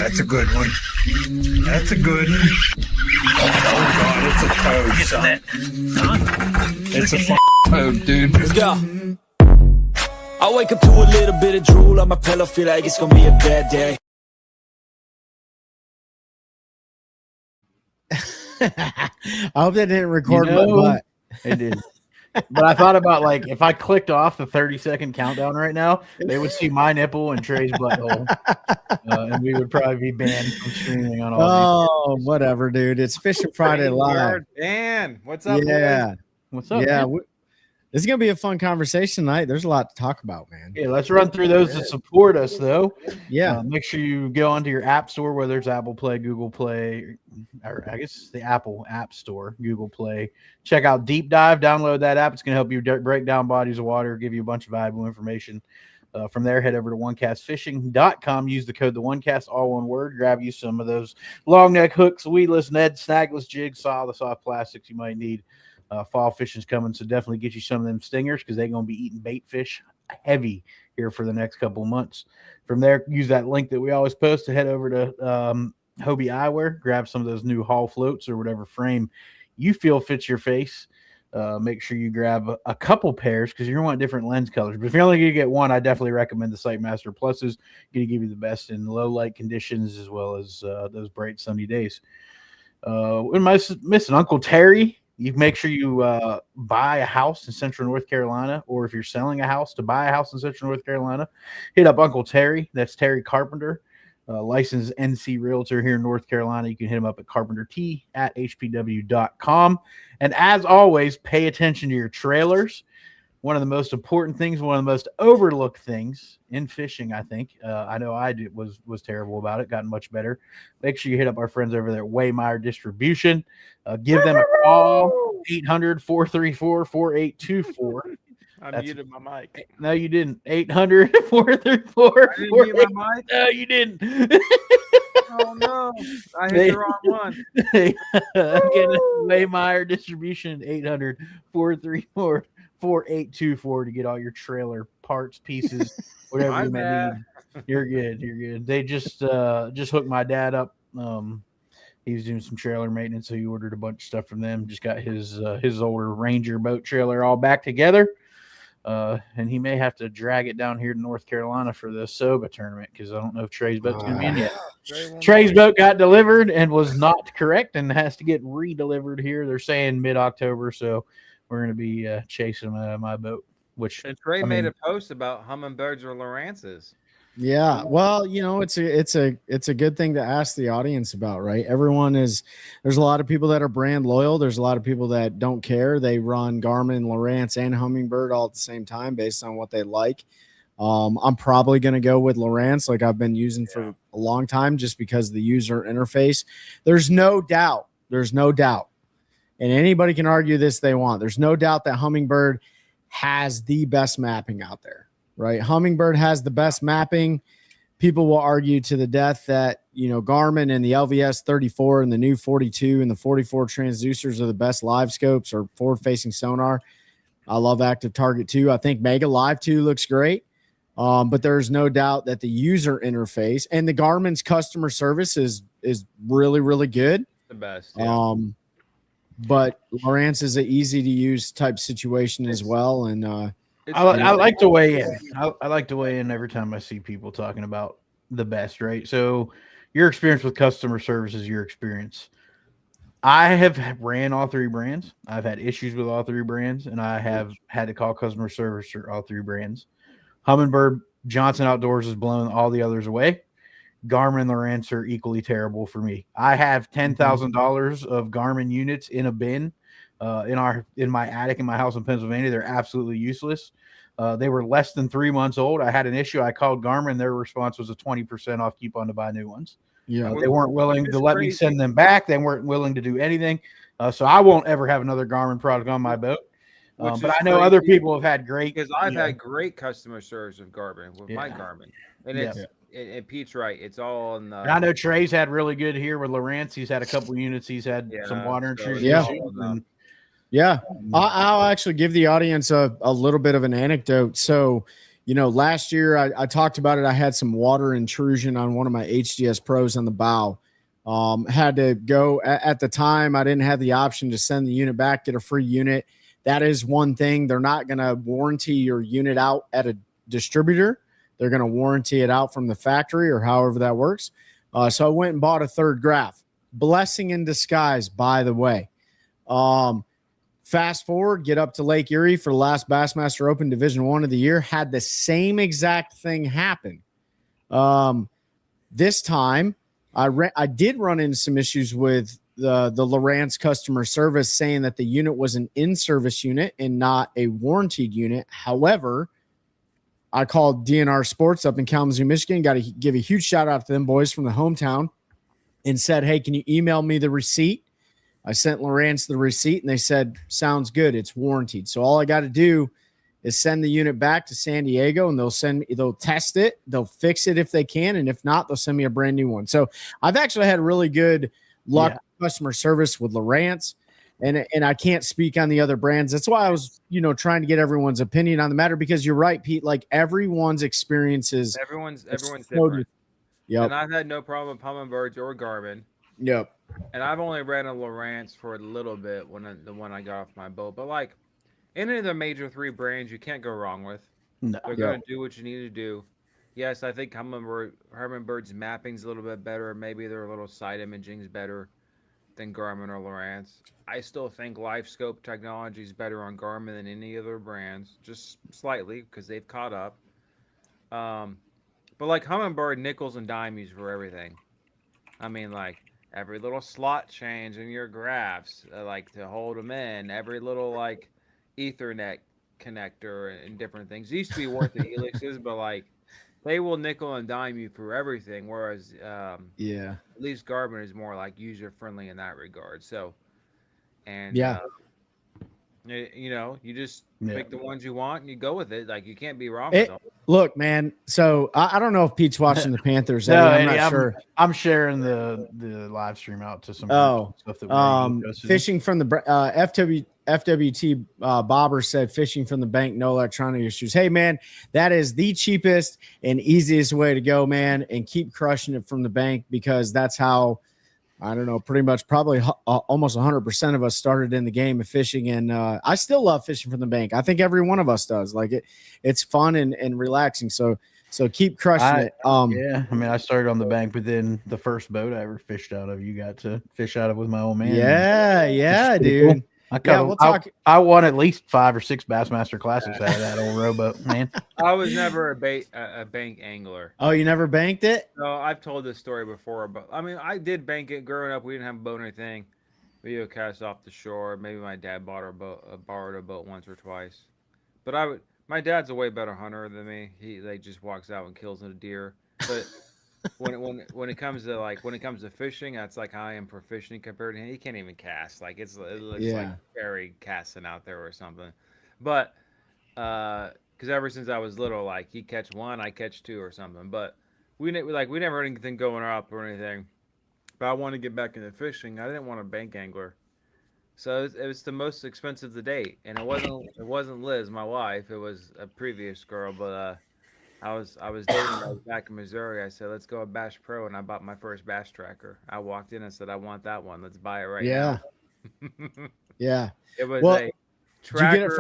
That's a good one. That's a good one. Oh God, it's a toad, son. It's a toad, dude. Let's go. I wake up to a little bit of drool on my pillow, feel like it's gonna be a bad day. I hope that didn't record my butt. It did. But I thought about, like, if I clicked off the 30-second countdown right now, they would see my nipple and Trey's butthole. And we would probably be banned from streaming on all these. Whatever, dude. It's Fishing Friday Live. Dan, what's up, yeah. boys? What's up? Yeah. This is going to be a fun conversation tonight. There's a lot to talk about, man. Yeah, let's run through those that support us, though. Yeah. Make sure you go onto your app store, whether it's Apple Play, Google Play, or I guess the Apple App Store, Google Play. Check out Deep Dive. Download that app. It's going to help you break down bodies of water, give you a bunch of valuable information. From there, head over to onecastfishing.com. Use the code TheOneCast, all one word. Grab you some of those long neck hooks, weedless nets, snagless jigs, the soft plastics you might need. Fall fishing's coming, so definitely get you some of them stingers because they're going to be eating bait fish heavy here for the next couple of months. From there, use that link that we always post to head over to Hobie Eyewear, grab some of those new Hall floats or whatever frame you feel fits your face. Make sure you grab a couple pairs because you're going to want different lens colors. But if you're only going to get one, I definitely recommend the Sightmaster Pluses. Going to give you the best in low light conditions as well as those bright sunny days. What am I missing? Uncle Terry. You make sure you buy a house in Central North Carolina, or if you're selling a house, to buy a house in Central North Carolina, hit up Uncle Terry. That's Terry Carpenter, licensed NC Realtor here in North Carolina. You can hit him up at carpentert@hpw.com. And as always, pay attention to your trailers. One of the most important things, one of the most overlooked things in fishing, I think. I know I was terrible about it, gotten much better. Make sure you hit up our friends over there at Waymire Distribution. Give them a call, 800-434-4824. I muted my mic. No, you didn't. 800-434-4824. No, you didn't. Oh, no. I hit the wrong one. Again, Waymire Distribution, 800-434-4824 to get all your trailer parts, pieces, whatever you may need. You're good. You're good. They just hooked my dad up. He was doing some trailer maintenance, so he ordered a bunch of stuff from them. Just got his older Ranger boat trailer all back together. And he may have to drag it down here to North Carolina for the SOGA tournament because I don't know if Trey's boat's going to be in yet. Trey's boat got delivered and was not correct and has to get re-delivered here. They're saying mid-October, so we're going to be chasing my boat. And Trey made a post about hummingbirds or Lowrances. Yeah, well, it's a good thing to ask the audience about, right? There's a lot of people that are brand loyal. There's a lot of people that don't care. They run Garmin, Lowrance, and Humminbird all at the same time based on what they like. I'm probably going to go with Lowrance, like I've been using for a long time, just because of the user interface. There's no doubt, and anybody can argue this they want. There's no doubt that Humminbird has the best mapping out there. Right, Humminbird has the best mapping. People will argue to the death that Garmin and the LVS 34 and the new 42 and the 44 transducers are the best live scopes or forward-facing sonar. I love Active Target 2. I think Mega Live 2 looks great, but there's no doubt that the user interface and the Garmin's customer service is really, really good. The best. Yeah. But Lowrance is an easy to use type situation as well, and I like to weigh in. I like to weigh in every time I see people talking about the best, right? So your experience with customer service is your experience. I have ran all three brands. I've had issues with all three brands, and I have had to call customer service for all three brands. Humminbird, Johnson Outdoors has blown all the others away. Garmin and Lowrance are equally terrible for me. I have $10,000 of Garmin units in a bin. In my attic in my house in Pennsylvania. They're absolutely useless. They were less than 3 months old. I had an issue. I called Garmin. Their response was a 20% off coupon to buy new ones. Yeah, they weren't willing to let me send them back. They weren't willing to do anything. So I won't ever have another Garmin product on my boat. But I know other people have had great. Because I've had great customer service with Garmin, with my Garmin. And and Pete's right. It's all in the. And I know Trey's had really good here with Lowrance. He's had a couple units. He's had some water intrusion. Yeah, I'll actually give the audience a little bit of an anecdote. So, last year I talked about it. I had some water intrusion on one of my HDS Pros on the bow. Had to go at the time. I didn't have the option to send the unit back, get a free unit. That is one thing. They're not going to warranty your unit out at a distributor. They're going to warranty it out from the factory or however that works. So I went and bought a third graph. Blessing in disguise, by the way. Fast forward, get up to Lake Erie for the last Bassmaster Open Division I of the year. Had the same exact thing happen. This time, I did run into some issues with the Lowrance customer service saying that the unit was an in-service unit and not a warranted unit. However, I called DNR Sports up in Kalamazoo, Michigan. Got to give a huge shout out to them boys from the hometown and said, hey, can you email me the receipt? I sent Lowrance the receipt and they said, sounds good. It's warranted. So all I got to do is send the unit back to San Diego and they'll test it. They'll fix it if they can. And if not, they'll send me a brand new one. So I've actually had really good luck with customer service with Lowrance. And I can't speak on the other brands. That's why I was, trying to get everyone's opinion on the matter, because you're right, Pete. Like everyone's experiences. Everyone's so different. Yep. And I've had no problem with Humminbirds or Garmin. Yep. And I've only ran a Lowrance for a little bit the one I got off my boat. But like any of the major 3 brands, you can't go wrong with. No. They're going to do what you need to do. Yes, I think Humminbird's mapping's a little bit better. Maybe their little side imaging's better than Garmin or Lowrance. I still think LifeScope technology is better on Garmin than any other brands, just slightly because they've caught up. But like Humminbird, nickels and dimes for everything. I mean, like every little slot change in your graphs, like to hold them in, every little like Ethernet connector and different things. It used to be worth the helixes, but like they will nickel and dime you for everything. Whereas, at least Garmin is more like user friendly in that regard. So, and you just pick the ones you want and you go with it. Like you can't be wrong with them. Look, man. So I don't know if Pete's watching the Panthers. No, I'm not sure. I'm sharing the live stream out to some stuff that we're fishing from the FWT Bobber said fishing from the bank, no electronic issues. Hey man, that is the cheapest and easiest way to go, man, and keep crushing it from the bank, because that's how, I don't know, pretty much probably almost 100% of us started in the game of fishing. And I still love fishing from the bank. I think every one of us does. Like it's fun and relaxing. So keep crushing it. I mean, I started on the bank, but then the first boat I ever fished out of, you got to fish out of with my old man. Yeah, dude. Cool. I won at least 5 or 6 Bassmaster Classics out of that old rowboat, man. I was never a bank angler. Oh, you never banked it? No, I've told this story before, but I mean, I did bank it growing up. We didn't have a boat or anything. We would cast off the shore. Maybe my dad borrowed a boat once or twice. But my dad's a way better hunter than me. He just walks out and kills a deer. But when it comes to fishing, that's like how I am for fishing compared to him. He can't even cast. Like it looks like Barry casting out there or something. But because ever since I was little, like he catch 1, I catch 2 or something. But we never had anything going up or anything. But I wanted to get back into fishing. I didn't want a bank angler, so it was the most expensive to date. And it wasn't Liz, my wife. It was a previous girl, but. I was dating back in Missouri. I said, let's go to Bass Pro, and I bought my first bass tracker. I walked in and said, I want that one. Let's buy it right now. Yeah. It was a tracker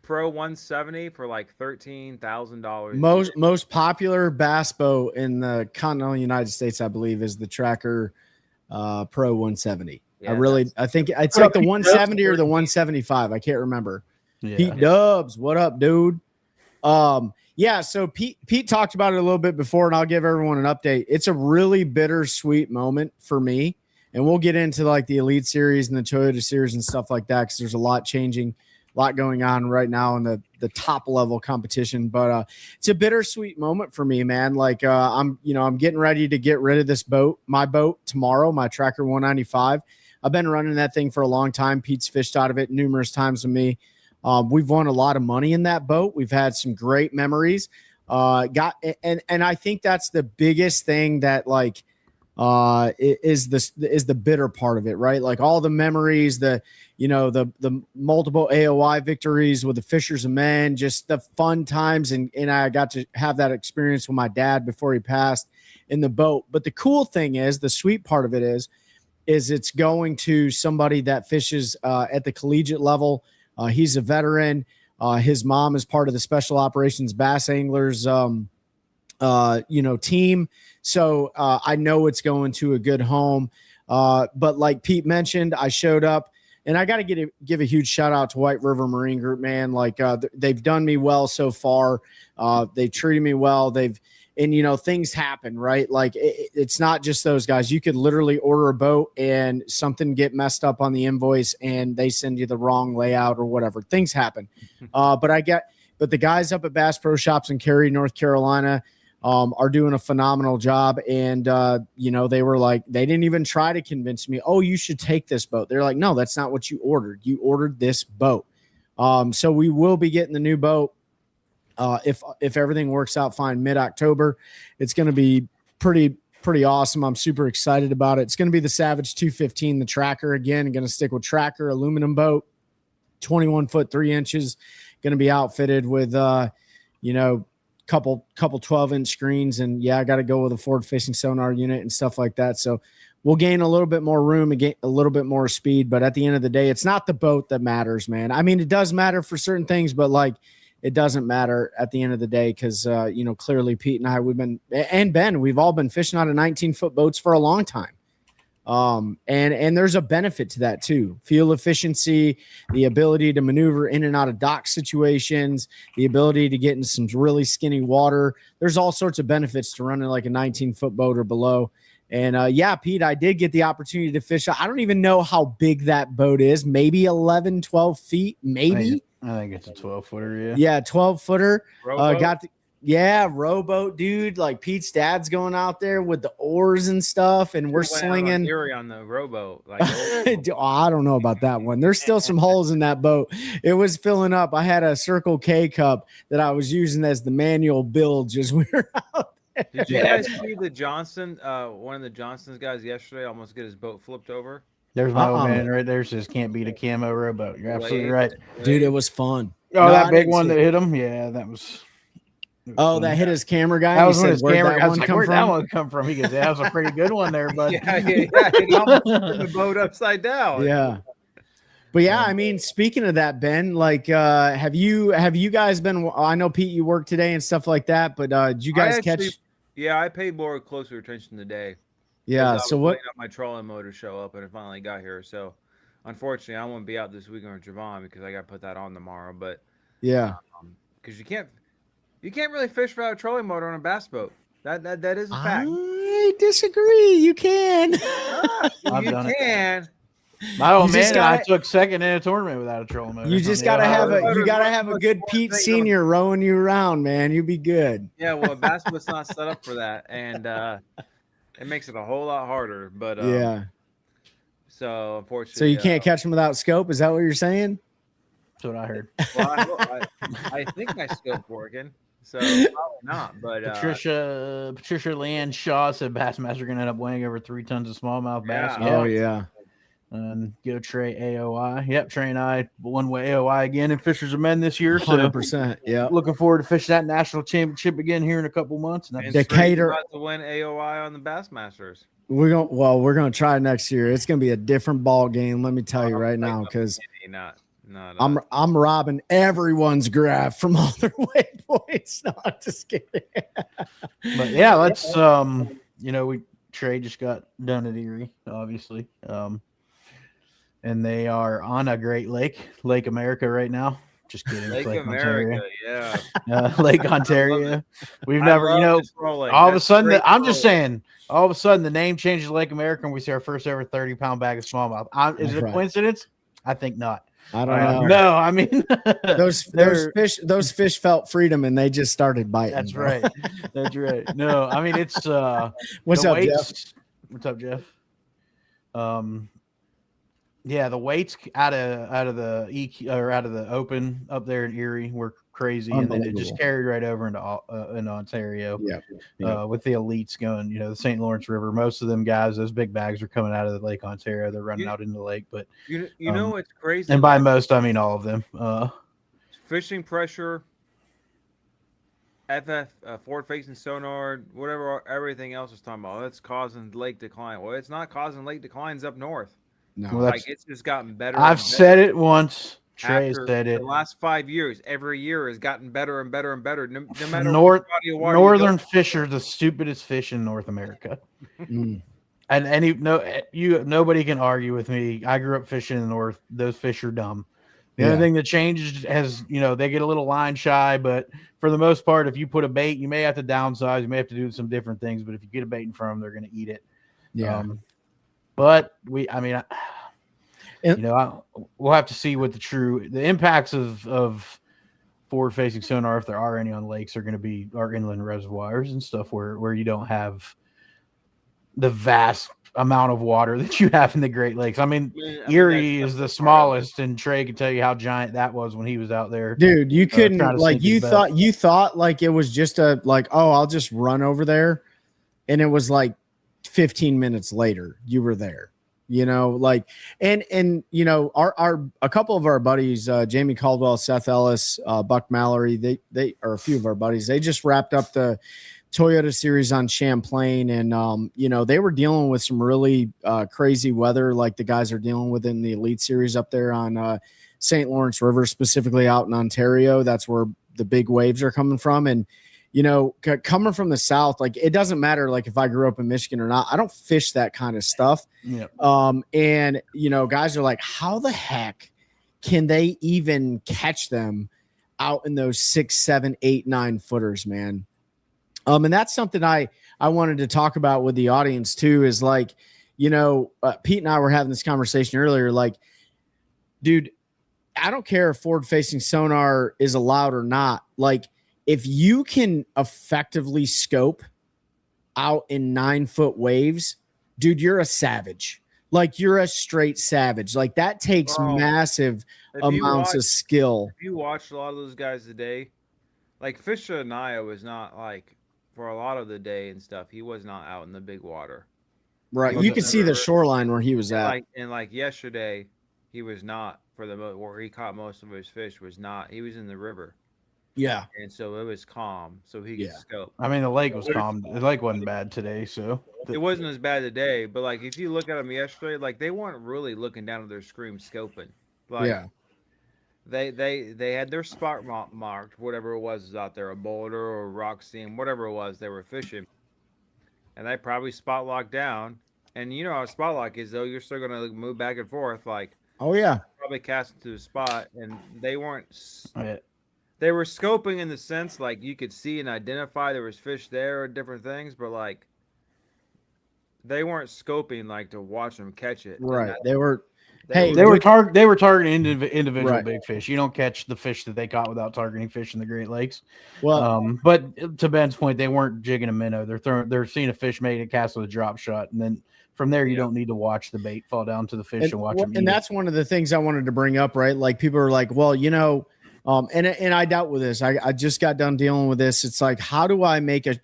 Pro 170 for like $13,000. Most popular bass boat in the continental United States, I believe, is the Tracker Pro 170. Yeah, I think it's like the 170 or the 175. I can't remember. Yeah. Pete Dubs, what up, dude? Yeah, so Pete talked about it a little bit before, and I'll give everyone an update. It's a really bittersweet moment for me, and we'll get into like the Elite Series and the Toyota Series and stuff like that, because there's a lot changing, a lot going on right now in the top level competition. But it's a bittersweet moment for me, man. Like I'm getting ready to get rid of my boat tomorrow, my Tracker 195. I've been running that thing for a long time. Pete's fished out of it numerous times with me. We've won a lot of money in that boat. We've had some great memories. And I think that's the biggest thing that like is the bitter part of it, right? Like all the memories, the multiple AOI victories with the Fishers of Men, just the fun times, and I got to have that experience with my dad before he passed in the boat. But the cool thing is, the sweet part of it is it's going to somebody that fishes at the collegiate level. He's a veteran. His mom is part of the Special Operations Bass Anglers team. So I know it's going to a good home. But like Pete mentioned, I showed up, and I got to give a huge shout out to White River Marine Group, man. Like they've done me well so far. They've treated me well. Things happen, right? Like it's not just those guys. You could literally order a boat and something get messed up on the invoice and they send you the wrong layout or whatever. Things happen. But the guys up at Bass Pro Shops in Cary, North Carolina, are doing a phenomenal job. And, they were like, they didn't even try to convince me, oh, you should take this boat. They're like, no, that's not what you ordered. You ordered this boat. So we will be getting the new boat. If everything works out fine, mid-October. It's going to be pretty awesome. I'm super excited about it. It's going to be the Savage 215, the tracker again. I'm going to stick with tracker, aluminum boat, 21 foot 3 inches. Going to be outfitted with couple 12-inch screens, and I got to go with a forward facing sonar unit and stuff like that. So we'll gain a little bit more room and gain a little bit more speed. But at the end of the day, it's not the boat that matters, man. I mean, it does matter for certain things, but like, it doesn't matter at the end of the day because, clearly Pete and I, we've all been fishing out of 19-foot boats for a long time. And there's a benefit to that too. Fuel efficiency, the ability to maneuver in and out of dock situations, the ability to get in some really skinny water. There's all sorts of benefits to running like a 19-foot boat or below. And Pete, I did get the opportunity to fish. I don't even know how big that boat is. Maybe 11, 12 feet, maybe. I think it's a 12-footer, Yeah, 12-footer. Rowboat, dude. Like Pete's dad's going out there with the oars and stuff, and we're slinging. Theory on the rowboat. Like, I don't know about that one. There's still some holes in that boat. It was filling up. I had a Circle K cup that I was using as the manual bilge as we were out there. Did you guys see the Johnson? One of the Johnson's guys yesterday almost get his boat flipped over. There's my old man right there. Says can't beat a camo rowboat. You're absolutely right, dude. It was fun. Oh, that big one that hit him. Yeah, that was. Oh, that hit his camera guy. That was when his camera guy was like, where'd that one come from? He goes, that was a pretty good one there, bud. He almost turned the boat upside down. Yeah. But I mean, speaking of that, Ben, like, have you guys been? I know Pete, you work today and stuff like that, but did you guys catch? Yeah, I paid more closer attention today. Yeah. So what? My trolling motor show up, and it finally got here. So, unfortunately, I won't be out this weekend with Javon because I got to put that on tomorrow. But because you can't really fish without a trolling motor on a bass boat. That is a fact. I disagree. You can. You can. My old man and I took second in a tournament without a trolling motor. You just gotta have a good Pete Senior rowing you around, man. You'll be good. Yeah, well, a bass boat's not set up for that, and it makes it a whole lot harder. But so unfortunately, so you can't catch them without scope. Is that what you're saying? That's what I heard. Well, I think my scope's working. So probably not, but Patricia Leanne Shaw said Bassmaster gonna end up weighing over 3 tons of smallmouth bass. Oh yeah. And go Trey AOI. Yep, Trey and I one-way AOI again in Fishers of Men this year. 100%. Yeah. Looking forward to fishing that national championship again here in a couple months. And Decatur about to win AOI on the Bassmasters. We're gonna try next year. It's gonna be a different ball game. Let me tell you right now, because I'm robbing everyone's graph from all their waypoints. No, I'm just kidding. But yeah, let's Trey just got done at Erie, obviously. And they are on a great Lake America right now. Just kidding. Lake America, Ontario. Yeah. Lake Ontario. We've never, all of a sudden, I'm just saying, all of a sudden the name changes to Lake America and we see our first ever 30-pound bag of smallmouth. Is it a coincidence? I think not. I don't know. No, I mean those fish felt freedom and they just started biting. That's right. That's right. No, I mean it's what's up, Jeff? What's up, Jeff? Yeah, the weights out of the EQ or out of the open up there in Erie where crazy, and then it just Unbelievable. carried right over into Ontario. Yeah. With the elites going, the St. Lawrence River. Most of them guys, those big bags are coming out of the Lake Ontario. They're running out into the lake, but You know what's crazy? and by most, I mean all of them. Fishing pressure, FF, forward-facing sonar, whatever everything else is talking about. That's causing lake decline. Well, it's not causing lake declines up north. No. Well, Like it's just gotten better. I've said it once. Trey After said it. the last 5 years, every year has gotten better and better and better. No matter North, what body of water northern fish are the stupidest fish in North America. Mm. And nobody can argue with me. I grew up fishing in the north. Those fish are dumb. The only thing that changed has, they get a little line shy, but for the most part, if you put a bait, you may have to downsize, you may have to do some different things, but if you get a bait in front of them, they're going to eat it. Yeah. But we'll have to see what the impacts of forward facing sonar, if there are any on lakes, are going to be our inland reservoirs and stuff where you don't have the vast amount of water that you have in the Great Lakes. I mean Erie is the smallest, and Trey can tell you how giant that was when he was out there. Dude, you couldn't you sink thought like it was just I'll just run over there, and it was like 15 minutes later you were there. And a couple of our buddies, Jamie Caldwell, Seth Ellis, Buck Mallory, they are a few of our buddies. They just wrapped up the Toyota series on Champlain, and they were dealing with some really crazy weather, like the guys are dealing with in the Elite Series up there on St. Lawrence River, specifically out in Ontario. That's where the big waves are coming from. And coming from the south, like it doesn't matter like if I grew up in Michigan or not, I don't fish that kind of stuff. Yeah. And guys are like, how the heck can they even catch them out in those 6, 7, 8, 9 footers, man? And that's something I wanted to talk about with the audience too, is like, Pete and I were having this conversation earlier. Like, dude, I don't care if forward facing sonar is allowed or not. Like, if you can effectively scope out in 9-foot waves, dude, you're a savage. Like, you're a straight savage. Like, that takes massive amounts of skill. If you watched a lot of those guys today, like Fisher Anaya was not like, for a lot of the day and stuff, he was not out in the big water. Right. You can see the shoreline where he was at. Like yesterday, he was not where he caught most of his fish was not. He was in the river. Yeah. And so it was calm, so he could scope. I mean, the lake was calm. The lake wasn't bad today, so it wasn't as bad today. But like, if you look at them yesterday, like they weren't really looking down at their screen scoping. Like, they had their spot marked, whatever it was out there, a boulder or a rock seam, whatever it was they were fishing, and they probably spot locked down. And you know how a spot lock is, though. You're still gonna move back and forth, like. Oh yeah. Probably cast to the spot, and they weren't. They were scoping in the sense like you could see and identify there was fish there or different things, but like they weren't scoping like to watch them catch it. Right. They were targeting individual big fish. You don't catch the fish that they caught without targeting fish in the Great Lakes. Well, but to Ben's point, they weren't jigging a minnow. They're seeing a fish make a cast with a drop shot, and then from there you don't need to watch the bait fall down to the fish and watch them eat. And that's one of the things I wanted to bring up, right? Like people are like, well, and I dealt with this. I just got done dealing with this. It's like, how do I make I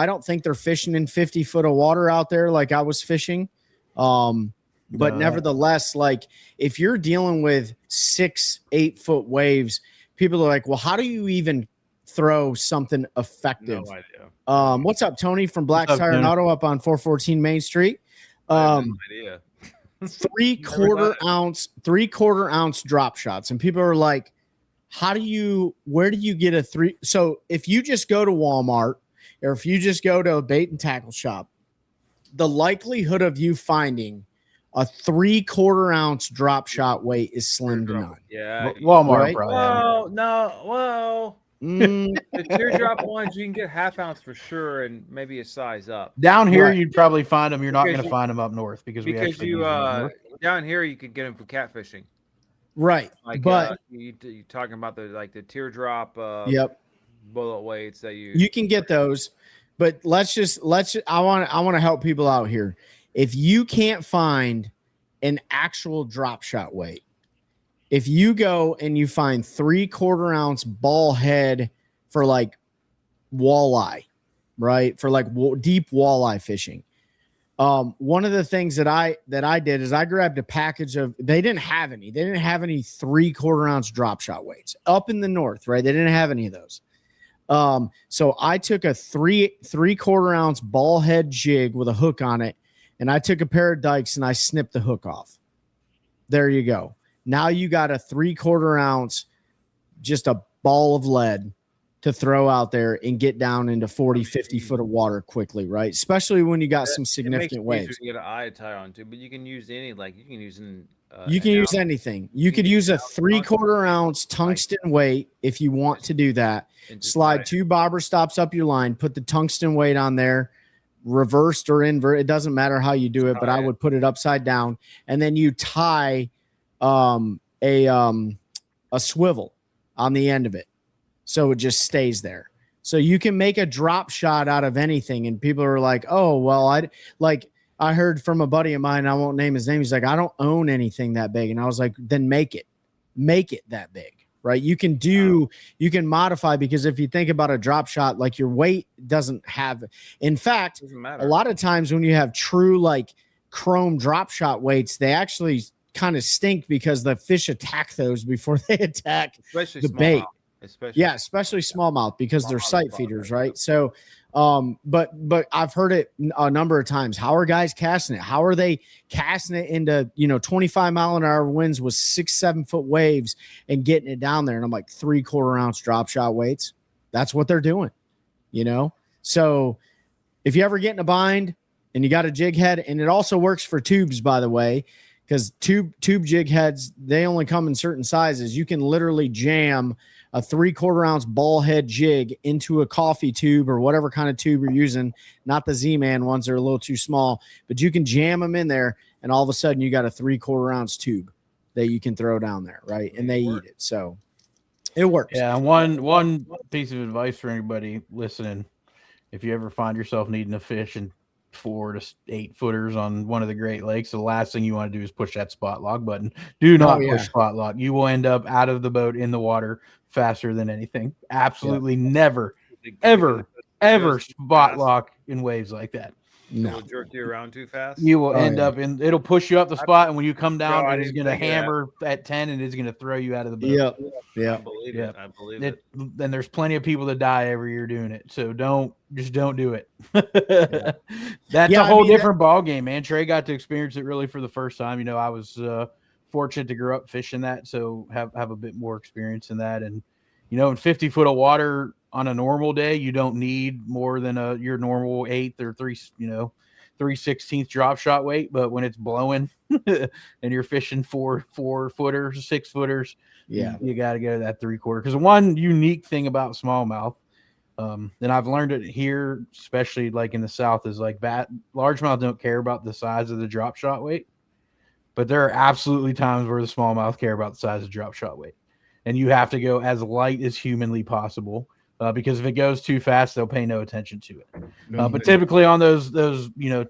don't think they're fishing in 50 foot of water out there like I was fishing. But nevertheless, like if you're dealing with 6, 8 foot waves, people are like, well, how do you even throw something effective? No idea. What's up, Tony from Black Tire and Auto up on 414 Main Street? No idea. 3/4 ounce drop shots. And people are like, where do you get a 3? So if you just go to Walmart or if you just go to a bait and tackle shop, the likelihood of you finding a 3/4 ounce drop shot weight is slim to none. Yeah. Walmart, right? Well, the teardrop ones you can get ½ ounce for sure, and maybe a size up. Down here, you'd probably find them. You're not going to find them up north because down here you could get them for catfishing. Right. Like, but you talking about the teardrop bullet weights that you can get those, but I want to help people out here. If you can't find an actual drop shot weight, if you go and you find 3/4 ounce ball head for like walleye, right? For like deep walleye fishing. One of the things that I did is I grabbed a package of, they didn't have any 3/4 ounce drop shot weights up in the north, right? They didn't have any of those. So I took a 3/4 ounce ball head jig with a hook on it, and I took a pair of dikes and I snipped the hook off. There you go. Now you got a 3/4 ounce, just a ball of lead to throw out there and get down into 40, 50 foot of water quickly, right? Especially when you got some significant waves. You get an eye tie on too, but you can use any, like you can use use anything. You could use a 3/4 ounce tungsten weight if you want to do that. Slide 2 bobber stops up your line, put the tungsten weight on there, reversed or invert. It doesn't matter how you do it, but I would put it upside down, and then you tie a swivel on the end of it, so it just stays there. So you can make a drop shot out of anything, and people are like, "Oh, well, I heard from a buddy of mine, I won't name his name. He's like, I don't own anything that big," and I was like, "Then make it that big." Right? You can modify, because if you think about a drop shot, like your weight doesn't have, in fact, a lot of times when you have true like chrome drop shot weights, they actually kind of stink because the fish attack those before they attack the bait. Especially smallmouth, because they're sight feeders, right? So, but I've heard it a number of times. How are guys casting it? How are they casting it into 25-mile-an-hour winds with 6-7 foot waves and getting it down there? And I'm like, 3/4 ounce drop shot weights. That's what they're doing, So if you ever get in a bind and you got a jig head, and it also works for tubes, by the way, because tube jig heads, they only come in certain sizes. You can literally jam a 3/4 ounce ball head jig into a coffee tube or whatever kind of tube you're using, not the Z-Man ones, are a little too small, but you can jam them in there, and all of a sudden you got a 3/4 ounce tube that you can throw down there, right? And they eat it. So it works. Yeah. One piece of advice for anybody listening: if you ever find yourself needing to fish in 4 to 8 footers on one of the Great Lakes, the last thing you want to do is push that spot lock button. Do not push spot lock. You will end up out of the boat in the water faster than anything. Absolutely never, ever spot lock in waves like that. No, it'll jerk you around too fast. You will end up in, it'll push you up the spot, and when you come down, it is going to hammer at 10, and it's going to throw you out of the boat. Yeah. I believe it. Then there's plenty of people that die every year doing it. So don't do it. That's a whole different ball game, man. Trey got to experience it really for the first time. I was fortunate to grow up fishing that, so have a bit more experience in that. And in 50 foot of water on a normal day, you don't need more than your normal 1/8 or 3/16 drop shot weight. But when it's blowing and you're fishing 4 footers, 6 footers, you got to go to that 3/4. Because one unique thing about smallmouth, and I've learned it here, especially like in the South, is like largemouth don't care about the size of the drop shot weight, but there are absolutely times where the smallmouth care about the size of the drop shot weight, and you have to go as light as humanly possible. Because if it goes too fast, they'll pay no attention to it. But typically on those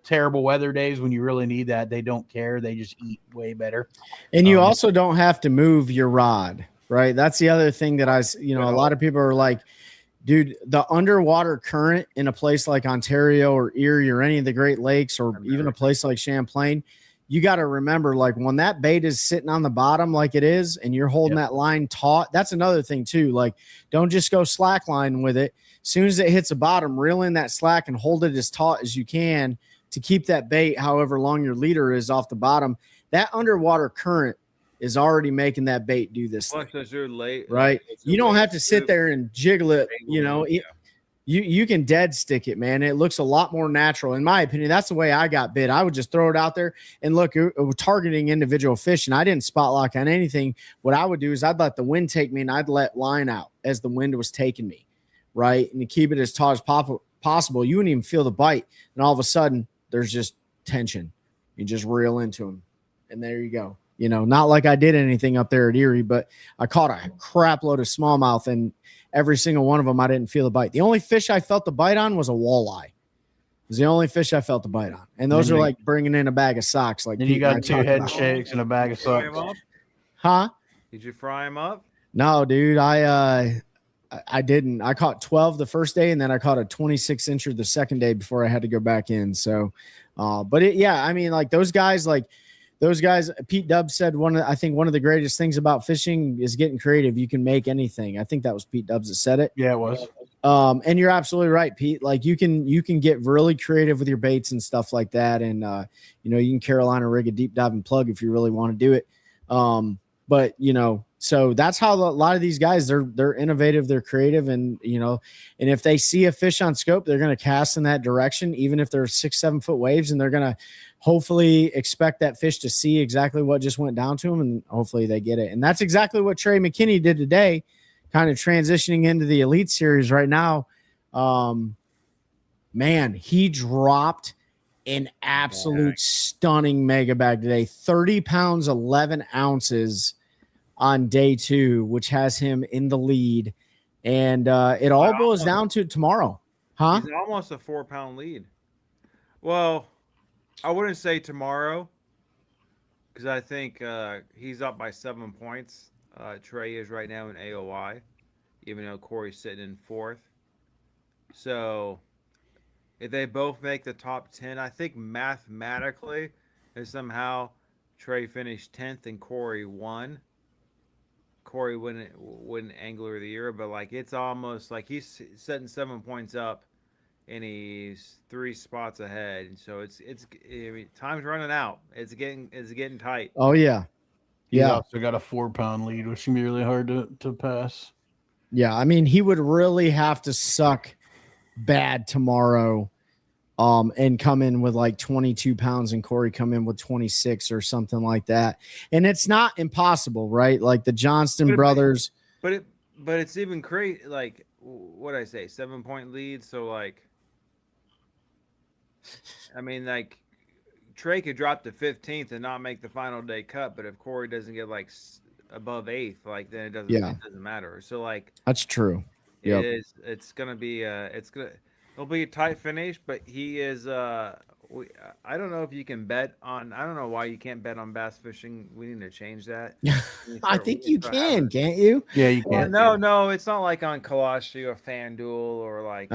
terrible weather days when you really need that, they don't care. They just eat way better. And you also don't have to move your rod, right? That's the other thing that a lot of people are like, dude, the underwater current in a place like Ontario or Erie or any of the Great Lakes, or even a place like Champlain, you got to remember, like, when that bait is sitting on the bottom like it is, and you're holding that line taut, that's another thing too. Like, don't just go slack line with it. As soon as it hits the bottom, reel in that slack and hold it as taut as you can to keep that bait, however long your leader is, off the bottom. That underwater current is already making that bait do this thing, right? You don't have to sit there and jiggle it, You can dead stick it, man. It looks a lot more natural, in my opinion. That's the way I got bit. I would just throw it out there and look, targeting individual fish, and I didn't spot lock on anything. What I would do is I'd let the wind take me, and I'd let line out as the wind was taking me, right? And you keep it as taut as possible. You wouldn't even feel the bite, and all of a sudden there's just tension. You just reel into them, and there you go. Not like I did anything up there at Erie, but I caught a crap load of smallmouth, and every single one of them, I didn't feel the bite. The only fish I felt the bite on was a walleye. It was the only fish I felt the bite on. And those are like bringing in a bag of socks. Like, then you got 2 head shakes and a bag of socks. Huh? Did you fry him up? No, dude, I didn't. I caught 12 the first day, and then I caught a 26 incher the second day before I had to go back in. So, yeah, I mean, like those guys, Pete Dubs said I think one of the greatest things about fishing is getting creative. You can make anything. I think that was Pete Dubs that said it. Yeah, it was. And you're absolutely right, Pete. Like you can get really creative with your baits and stuff like that. And, you can Carolina rig a deep dive and plug if you really want to do it. But so that's how a lot of these guys, they're innovative, they're creative, and and if they see a fish on scope, they're going to cast in that direction, even if they're 6-7 foot waves, and they're going to hopefully expect that fish to see exactly what just went down to them, and hopefully they get it. And that's exactly what Trey McKinney did today, kind of transitioning into the Elite Series right now. Man, he dropped an absolute stunning mega bag today, 30 pounds, 11 ounces on day 2, which has him in the lead. And it all boils down to tomorrow. Huh? He's almost a 4-pound lead. Well, I wouldn't say tomorrow because I think he's up by 7 points. Trey is right now in AOI, even though Corey's sitting in 4th. So if they both make the top 10, I think mathematically, if somehow Trey finished 10th and Corey won, Corey wouldn't Angler of the Year, but like it's almost like he's setting 7 points up, and he's 3 spots ahead. And so it's I mean, time's running out. It's getting tight. Oh yeah, He's also got a 4-pound lead, which can be really hard to pass. Yeah, I mean he would really have to suck bad tomorrow, and come in with like 22 pounds, and Corey come in with 26 or something like that. And it's not impossible, right? Like the Johnston brothers. But it's even crazy. Like what I say, 7-point lead. So like, I mean, like Trey could drop to 15th and not make the final day cut. But if Corey doesn't get like above 8th, like then it doesn't matter. So like that's true. It's gonna be it'll be a tight finish, but he is I don't know if you can bet on, I don't know why you can't bet on bass fishing. We need to change that. I think you can, can't you? Yeah, you can. No, it's not like on Kalashi or FanDuel or like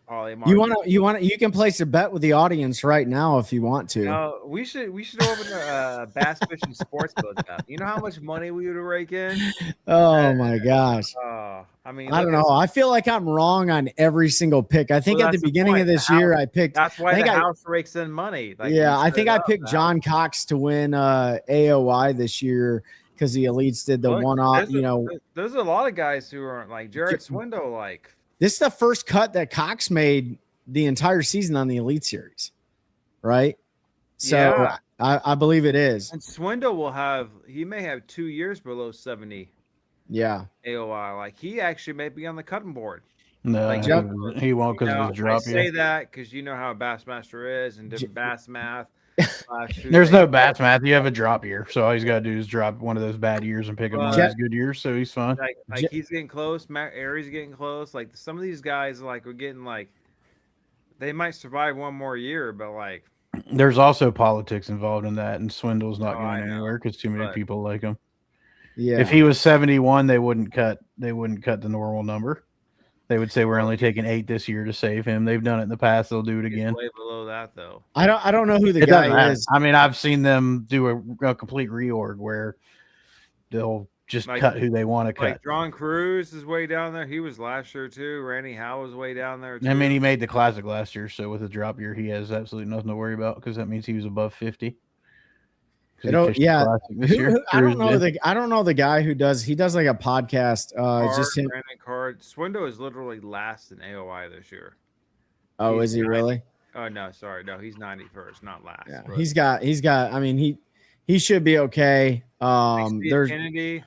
Polymar. You can place a bet with the audience right now if you want to. No, we should open a bass fishing sports book up. You know how much money we would rake in? Oh my gosh. I mean, I don't know. I feel like I'm wrong on every single pick. I think at the beginning of this year, I picked. That's why the house rakes in money. Like, yeah, I think I picked John Cox to win AOI this year because the Elites did the one-off. There's a lot of guys who aren't like Jared Swindle. Like this is the first cut that Cox made the entire season on the Elite Series, right? So yeah. I believe it is. And Swindle he may have 2 years below 70. Yeah. AOI. Like he actually may be on the cutting board. No, like, he won't because of his drop. I say that because you know how a Bassmaster is and different bass math. There's no bass math. You have a drop year, so all he's got to do is drop one of those bad years and pick up one of those good years. So he's fine. Like he's getting close. Matt Aries getting close. Like some of these guys, like we're getting like they might survive one more year, but like there's also politics involved in that, and Swindle's not going anywhere because too many people like him. Yeah. If he was 71, they wouldn't cut the normal number. They would say we're only taking 8 this year to save him. They've done it in the past. They'll do it again. Way below that though. I don't know who the guy is. I mean, I've seen them do a complete reorg where they'll just cut who they want to cut. Like John Cruz is way down there. He was last year too. Randy Howe was way down there too. I mean, he made the Classic last year, so with a drop year, he has absolutely nothing to worry about because that means he was above 50. I don't know the guy who does like a podcast. It's just him. Swindle is literally last in AOI this year. Oh, is he really? Oh no, sorry, no, he's 91st, not last. Yeah, he's got. I mean, he should be okay. There's Kennedy.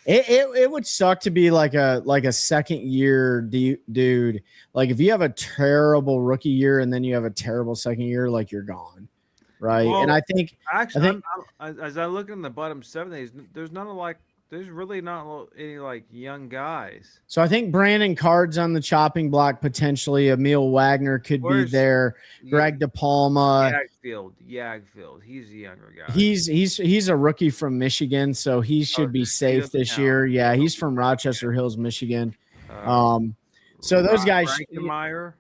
It would suck to be like a second year dude. Like if you have a terrible rookie year and then you have a terrible second year, like you're gone. Right. Well, and I think actually, as I look in the bottom 7 days, there's none of like there's really not any like young guys. So I think Brandon Card's on the chopping block potentially. Emil Wagner could Where's- be there. Greg DePalma. Yagfield. He's a younger guy. He's a rookie from Michigan, so he should be he safe doesn't this count. year. Yeah, he's from Rochester Hills, Michigan. Uh, So those guys, Reinkemeyer,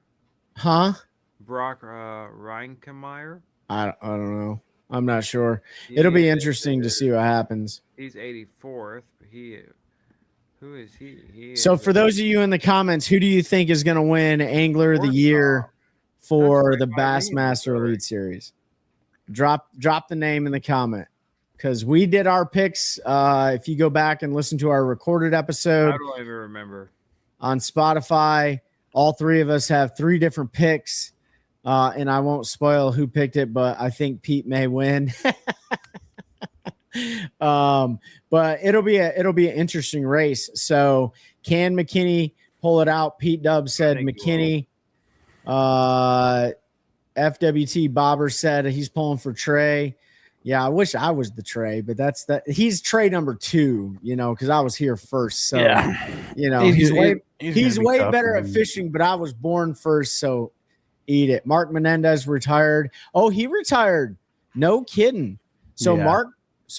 huh? Brock Reinkemeyer. I don't know. I'm not sure. It'll be interesting to see what happens. He's 84th. Who is he? So for those of you in the comments, who do you think is going to win Angler of the Year for That's the right, Eileen, Bassmaster right. Elite Series? Drop the name in the comment, because we did our picks. If you go back and listen to our recorded episode I don't even remember. on Spotify, all three of us have 3 different picks. And I won't spoil who picked it, but I think Pete may win. But it'll be an interesting race. So can McKinney pull it out? Pete Dubs said think he McKinney. FWT Bobber said he's pulling for Trey. Yeah, I wish I was the Trey, but he's Trey number 2, because I was here first. So he's way better at fishing, but I was born first, so eat it. Mark Menendez retired. Oh, he retired. No kidding. So Yeah.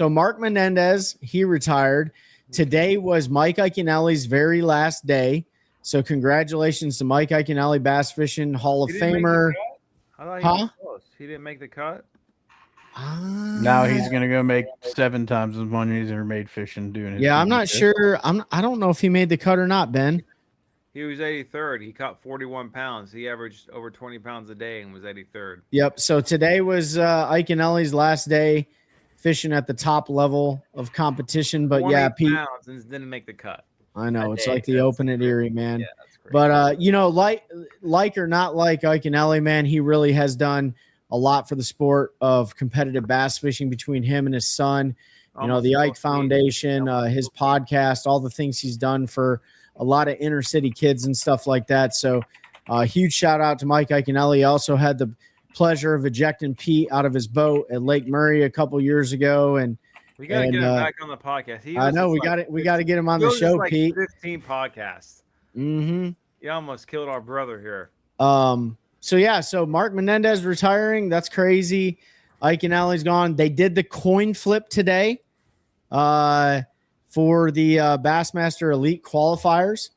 Mark Menendez, he retired. Today was Mike Iaconelli's very last day. So congratulations to Mike Iaconelli, Bass Fishing Hall of He didn't make the Famer. cut? I thought he Huh? was close. He didn't make the cut. Now he's gonna go make 7 times as money as he ever made fishing doing it. Yeah, I'm not sure. I don't know if he made the cut or not, Ben. He was 83rd. He caught 41 pounds. He averaged over 20 pounds a day and was 83rd. Yep. So today was Iaconelli's last day fishing at the top level of competition. But 20 yeah, Pete, pounds and didn't make the cut. I know it's That like day, the that's Open at crazy. Erie, man. Yeah, that's great. But or not like Iaconelli, man, he really has done a lot for the sport of competitive bass fishing between him and his son. The Ike Foundation, his podcast, all the things he's done for a lot of inner city kids and stuff like that. So huge shout out to Mike Iaconelli. Also had the pleasure of ejecting Pete out of his boat at Lake Murray a couple years ago. And We got to get him back on the podcast. I know we got to get him on the show, Pete. 15 podcasts. Mm-hmm. You almost killed our brother here. So Mark Menendez retiring. That's crazy. Iaconelli's gone. They did the coin flip today for the Bassmaster Elite qualifiers.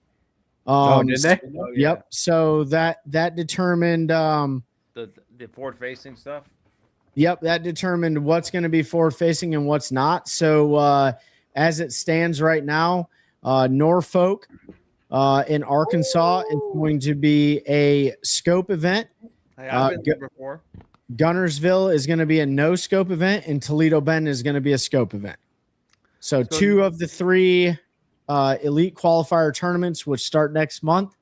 Did they? Oh, yeah. Yep. So that determined The forward facing stuff. Yep, that determined what's going to be forward facing and what's not. So as it stands right now, Norfolk in Arkansas is going to be a scope event. Hey, I've been there before. Gunnersville is going to be a no scope event, and Toledo Bend is going to be a scope event. So 2 of the 3 elite qualifier tournaments, which start next month,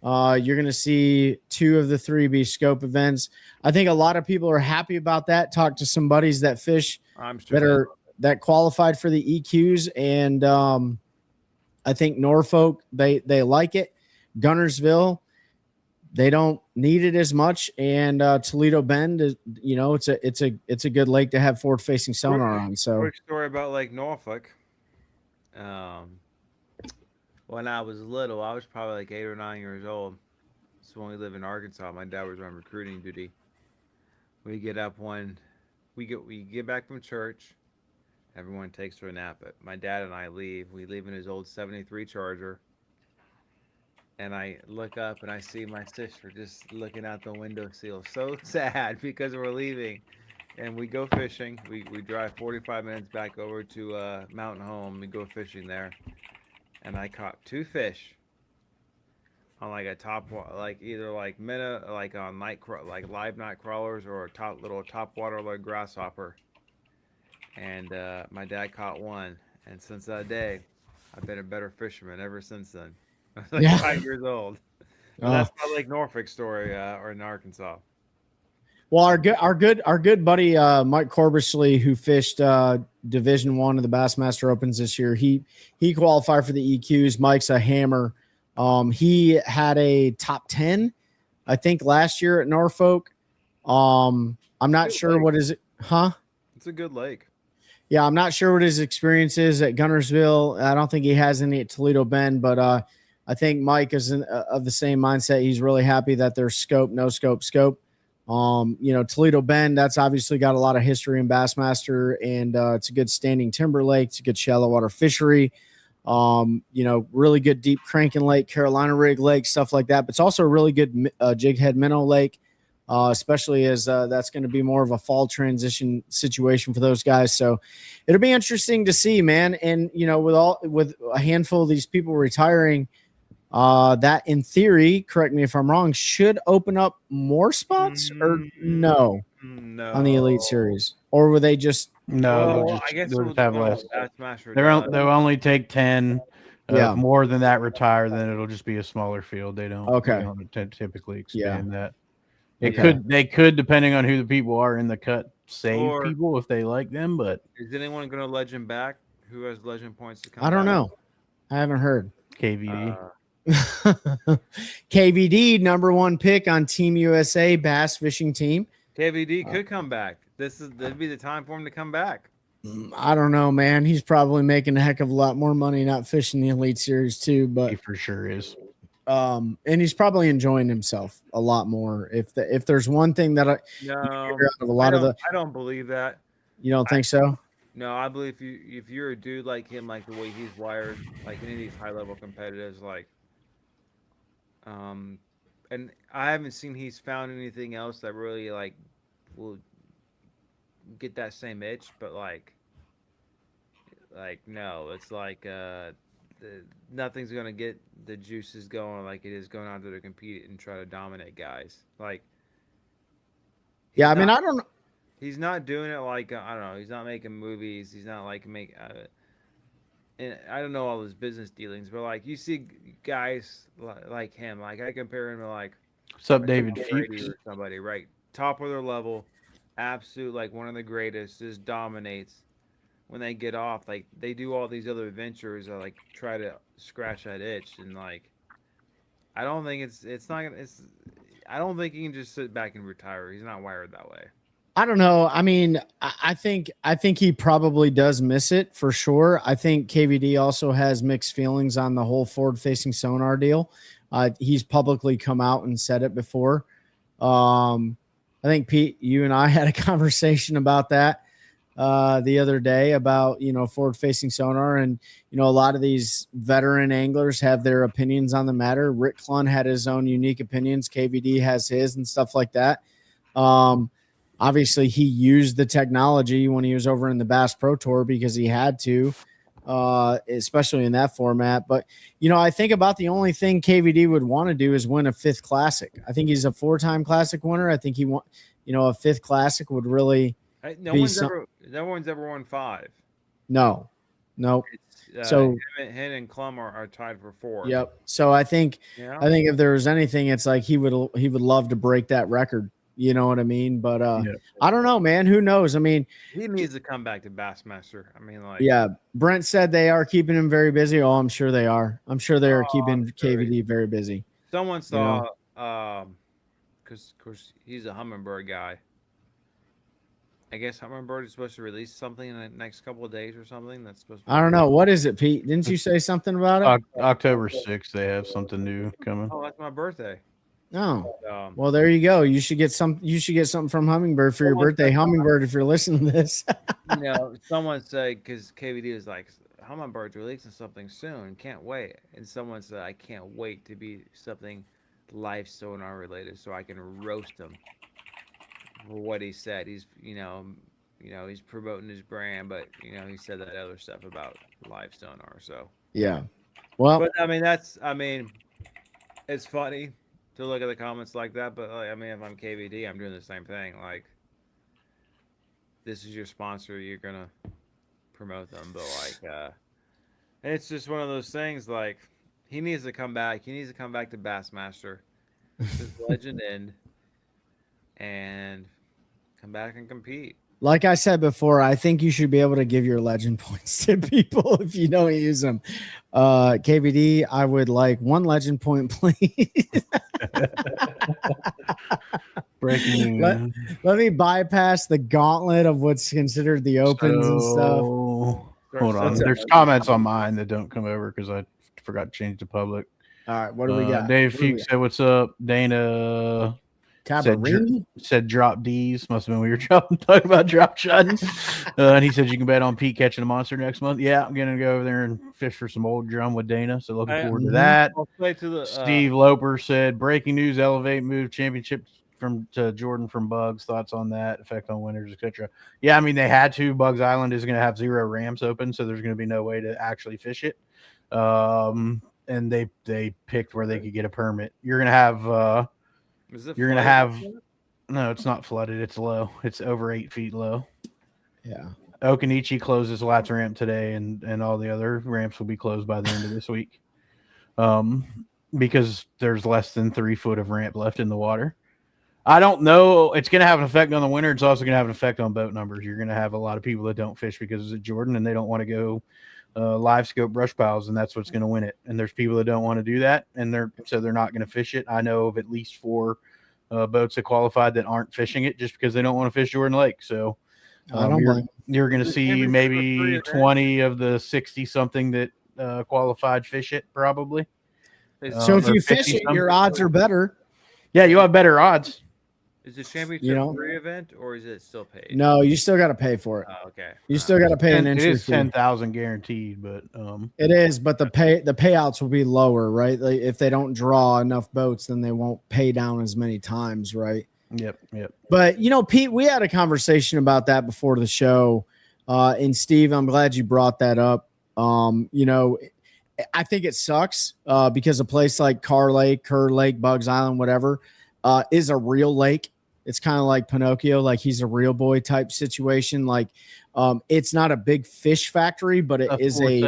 you're going to see 2 of the 3 be scope events. I think a lot of people are happy about that. Talk to some buddies that fish I'm sure that qualified for the EQs, and I think Norfolk they like it. Gunnersville, they don't need it as much, and Toledo Bend is, it's a good lake to have forward facing sonar on. So quick story about Lake Norfolk. When I was little, I was probably like 8 or 9 years old. So when we lived in Arkansas, my dad was on recruiting duty. We get up we get back from church. Everyone takes for a nap. My dad and I leave. We leave in his old 73 Charger. And I look up and I see my sister just looking out the window sill. So sad because we're leaving. And we go fishing. We drive 45 minutes back over to Mountain Home. We go fishing there. And I caught 2 fish on like a either like minnow, like on like live night crawlers, or a little top water like grasshopper. And my dad caught 1, and since that day, I've been a better fisherman ever since then. I was like 5 years old. And that's my Lake Norfolk story, or in Arkansas. Well, our good buddy Mike Corbishley, who fished Division 1 of the Bassmaster Opens this year, he qualified for the EQs. Mike's a hammer. He had a top 10, I think, last year at Norfolk. I'm not sure what is it, huh? It's a good lake. Yeah, I'm not sure what his experience is at Gunnersville. I don't think he has any at Toledo Bend, but I think Mike is of the same mindset. He's really happy that there's scope, no scope, scope. Toledo Bend, that's obviously got a lot of history in Bassmaster, and it's a good standing timber lake. It's a good shallow water fishery. Really good deep cranking lake, Carolina rig lake, stuff like that. But it's also a really good jig head minnow lake. Especially as that's going to be more of a fall transition situation for those guys. So it'll be interesting to see, man. And, with a handful of these people retiring, that in theory, correct me if I'm wrong, should open up more spots or no on the Elite Series, or were they just I guess they'll have less. Bassmaster They'll only take 10. More than that retire, then it'll just be a smaller field. They don't typically expand that. They could, depending on who the people are in the cut, save people if they like them. But is anyone going to legend back? Who has legend points to come? I don't know. I haven't heard. KVD. KVD, number 1 pick on Team USA bass fishing team. KVD could come back. That'd be the time for him to come back. I don't know, man. He's probably making a heck of a lot more money not fishing the Elite Series too, but he for sure is. And he's probably enjoying himself a lot more. If there's one thing that I don't believe that. You don't think so? No, I believe if you're a dude like him, like the way he's wired, like any of these high level competitors, like, and I haven't seen he's found anything else that really like will get that same itch, but like no, it's like nothing's gonna get the juices going like it is going out there to compete and try to dominate guys. Like, yeah, I mean, I don't know. He's not doing it like I don't know. He's not making movies. He's not like and I don't know all his business dealings, but like you see guys like him, like I compare him to like what's up, David Fuchs or somebody, right? Top of their level, absolute like one of the greatest, just dominates. When they get off, like they do all these other ventures that like try to scratch that itch, and like I don't think I don't think he can just sit back and retire. He's not wired that way. I don't know. I mean, I think he probably does miss it for sure. I think KVD also has mixed feelings on the whole forward-facing sonar deal. He's publicly come out and said it before. I think Pete, you and I had a conversation about that the other day about, forward-facing sonar, and, a lot of these veteran anglers have their opinions on the matter. Rick Clunn had his own unique opinions. KVD has his and stuff like that. Obviously he used the technology when he was over in the Bass Pro Tour because he had to, especially in that format. But, I think about the only thing KVD would want to do is win a 5th classic. I think he's a 4-time classic winner. I think he want, a 5th classic would really, no one's ever won 5. No. So him and Clum are tied for 4. Yep. So I think if there was anything, it's like he would love to break that record. You know what I mean? But I don't know, man. Who knows? I mean, he needs to come back to Bassmaster. I mean, like, yeah. Brent said they are keeping him very busy. Oh, I'm sure they are. I'm sure they are keeping KVD very busy. Someone saw, because of course he's a Humminbird guy. I guess Humminbird is supposed to release something in the next couple of days or something. That's supposed to. I don't know. What is it, Pete? Didn't you say something about it? October 6th, they have something new coming. Oh, that's my birthday. Oh, well, there you go. You should get something from Humminbird for your birthday. Humminbird, if you're listening to this. Someone said, because KVD was like, Humminbird's releasing something soon. Can't wait. And someone said, I can't wait to be something live sonar related so I can roast him for what he said. He's, he's promoting his brand, but, he said that other stuff about live sonar. So, yeah. Well, but it's funny to look at the comments like that, but if I'm KVD, I'm doing the same thing. Like, this is your sponsor, you're gonna promote them, but like, and it's just one of those things. Like, he needs to come back. He needs to come back to Bassmaster, his legend end, and come back and compete. Like I said before, I think you should be able to give your legend points to people if you don't use them. KVD, I would like 1 legend point, please. Breaking Let, news. let me bypass the gauntlet of what's considered the opens and stuff. Hold on. That's There's comments on mine that don't come over because I forgot to change to public. All right, what do we got? Dave What do we Fuchs said, "What's up?" Dana Cabarini? said drop D's. Must have been we were talking about drop shotting. And he said you can bet on Pete catching a monster next month. Yeah, I'm gonna go over there and fish for some old drum with Dana. So looking forward to that. I'll play to the Steve Loper said breaking news: Elevate move championship to Jordan from Bugs. Thoughts on that? Effect on winners, etc. Yeah, I mean they had to. Bugs Island is going to have 0 ramps open, so there's going to be no way to actually fish it. And they picked where they could get a permit. You're going to have. You're going to have. No, it's not flooded. It's low. It's over 8 feet low. Yeah. Okanichi closes Lats ramp today, and all the other ramps will be closed by the end of this week. Because there's less than 3 foot of ramp left in the water. I don't know. It's going to have an effect on the winter. It's also going to have an effect on boat numbers. You're going to have a lot of people that don't fish because it's at Jordan and they don't want to go live scope brush piles, and that's what's going to win it. And there's people that don't want to do that, and they're not going to fish it. I know of at least 4 boats that qualified that aren't fishing it just because they don't want to fish Jordan Lake. So you're going to see maybe 20 of the 60 something that qualified fish it probably. So if you fish it, your odds are better. Yeah, you'll have better odds. Is the championship free event or is it still paid? No, you still got to pay for it. Oh, okay. You still got to pay an entry fee. It is 10,000 guaranteed, but it is. But the payouts will be lower, right? Like if they don't draw enough boats, then they won't pay down as many times, right? Yep. But Pete, we had a conversation about that before the show, and Steve, I'm glad you brought that up. I think it sucks because a place like Kerr Lake, Bugs Island, whatever, is a real lake. It's kind of like Pinocchio, like he's a real boy type situation. Like it's not a big fish factory, but it is a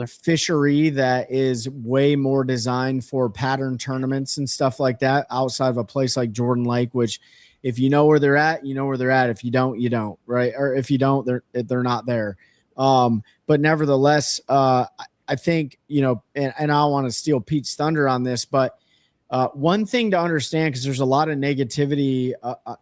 fishery that is way more designed for pattern tournaments and stuff like that outside of a place like Jordan Lake, which if you know where they're at, you know where they're at. If you don't, you don't, right? Or if you don't, they're not there. But nevertheless, I think, and I don't want to steal Pete's thunder on this, but one thing to understand, because there's a lot of negativity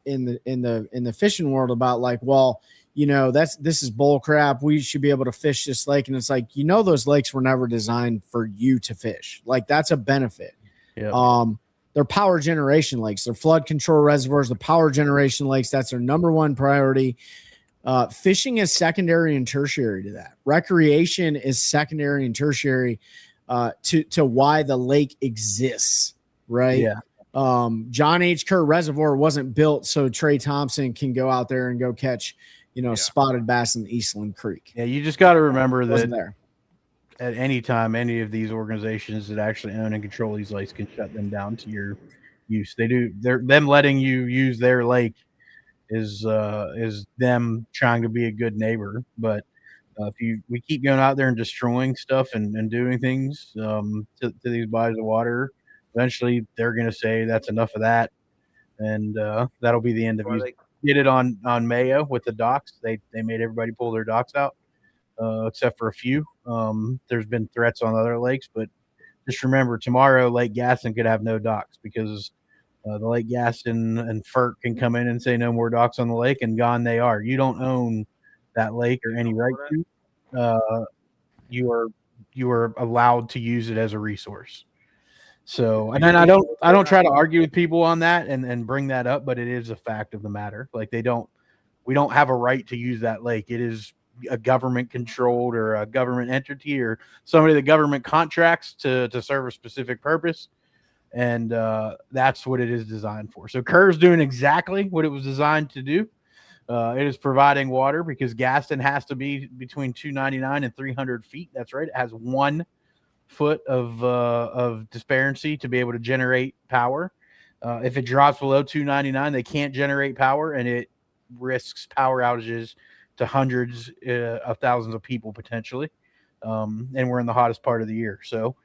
in the fishing world about like, well, this is bull crap. We should be able to fish this lake. And it's like, those lakes were never designed for you to fish. Like that's a benefit. Yeah. They're power generation lakes. They're flood control reservoirs. The power generation lakes. That's their number one priority. Fishing is secondary and tertiary to that. Recreation is secondary and tertiary to why the lake exists, right? Yeah. John H. Kerr Reservoir wasn't built so Trey Thompson can go out there and go catch, spotted bass in Eastland Creek. Yeah, you just got to remember that there. At any time, any of these organizations that actually own and control these lakes can shut them down to your use. They do. Them letting you use their lake is them trying to be a good neighbor. But if we keep going out there and destroying stuff and doing things to these bodies of water, eventually they're going to say that's enough of that, and that'll be the end of it. Did it on Mayo with the docks. They made everybody pull their docks out, except for a few. There's been threats on other lakes, but just remember tomorrow Lake Gaston could have no docks because the Lake Gaston and FERC can come in and say no more docks on the lake, and gone they are. You don't own that lake or any right to. You are allowed to use it as a resource. So, and then I don't try to argue with people on that and bring that up, but it is a fact of the matter. Like we don't have a right to use that lake. It is a government controlled or a government entity or somebody the government contracts to serve a specific purpose. And that's what it is designed for. So Kerr's doing exactly what it was designed to do. It is providing water because Gaston has to be between 299 and 300 feet. That's right. It has 1 foot of disparity to be able to generate power. If it drops below 299, they can't generate power, and it risks power outages to hundreds of thousands of people potentially. And we're in the hottest part of the year. So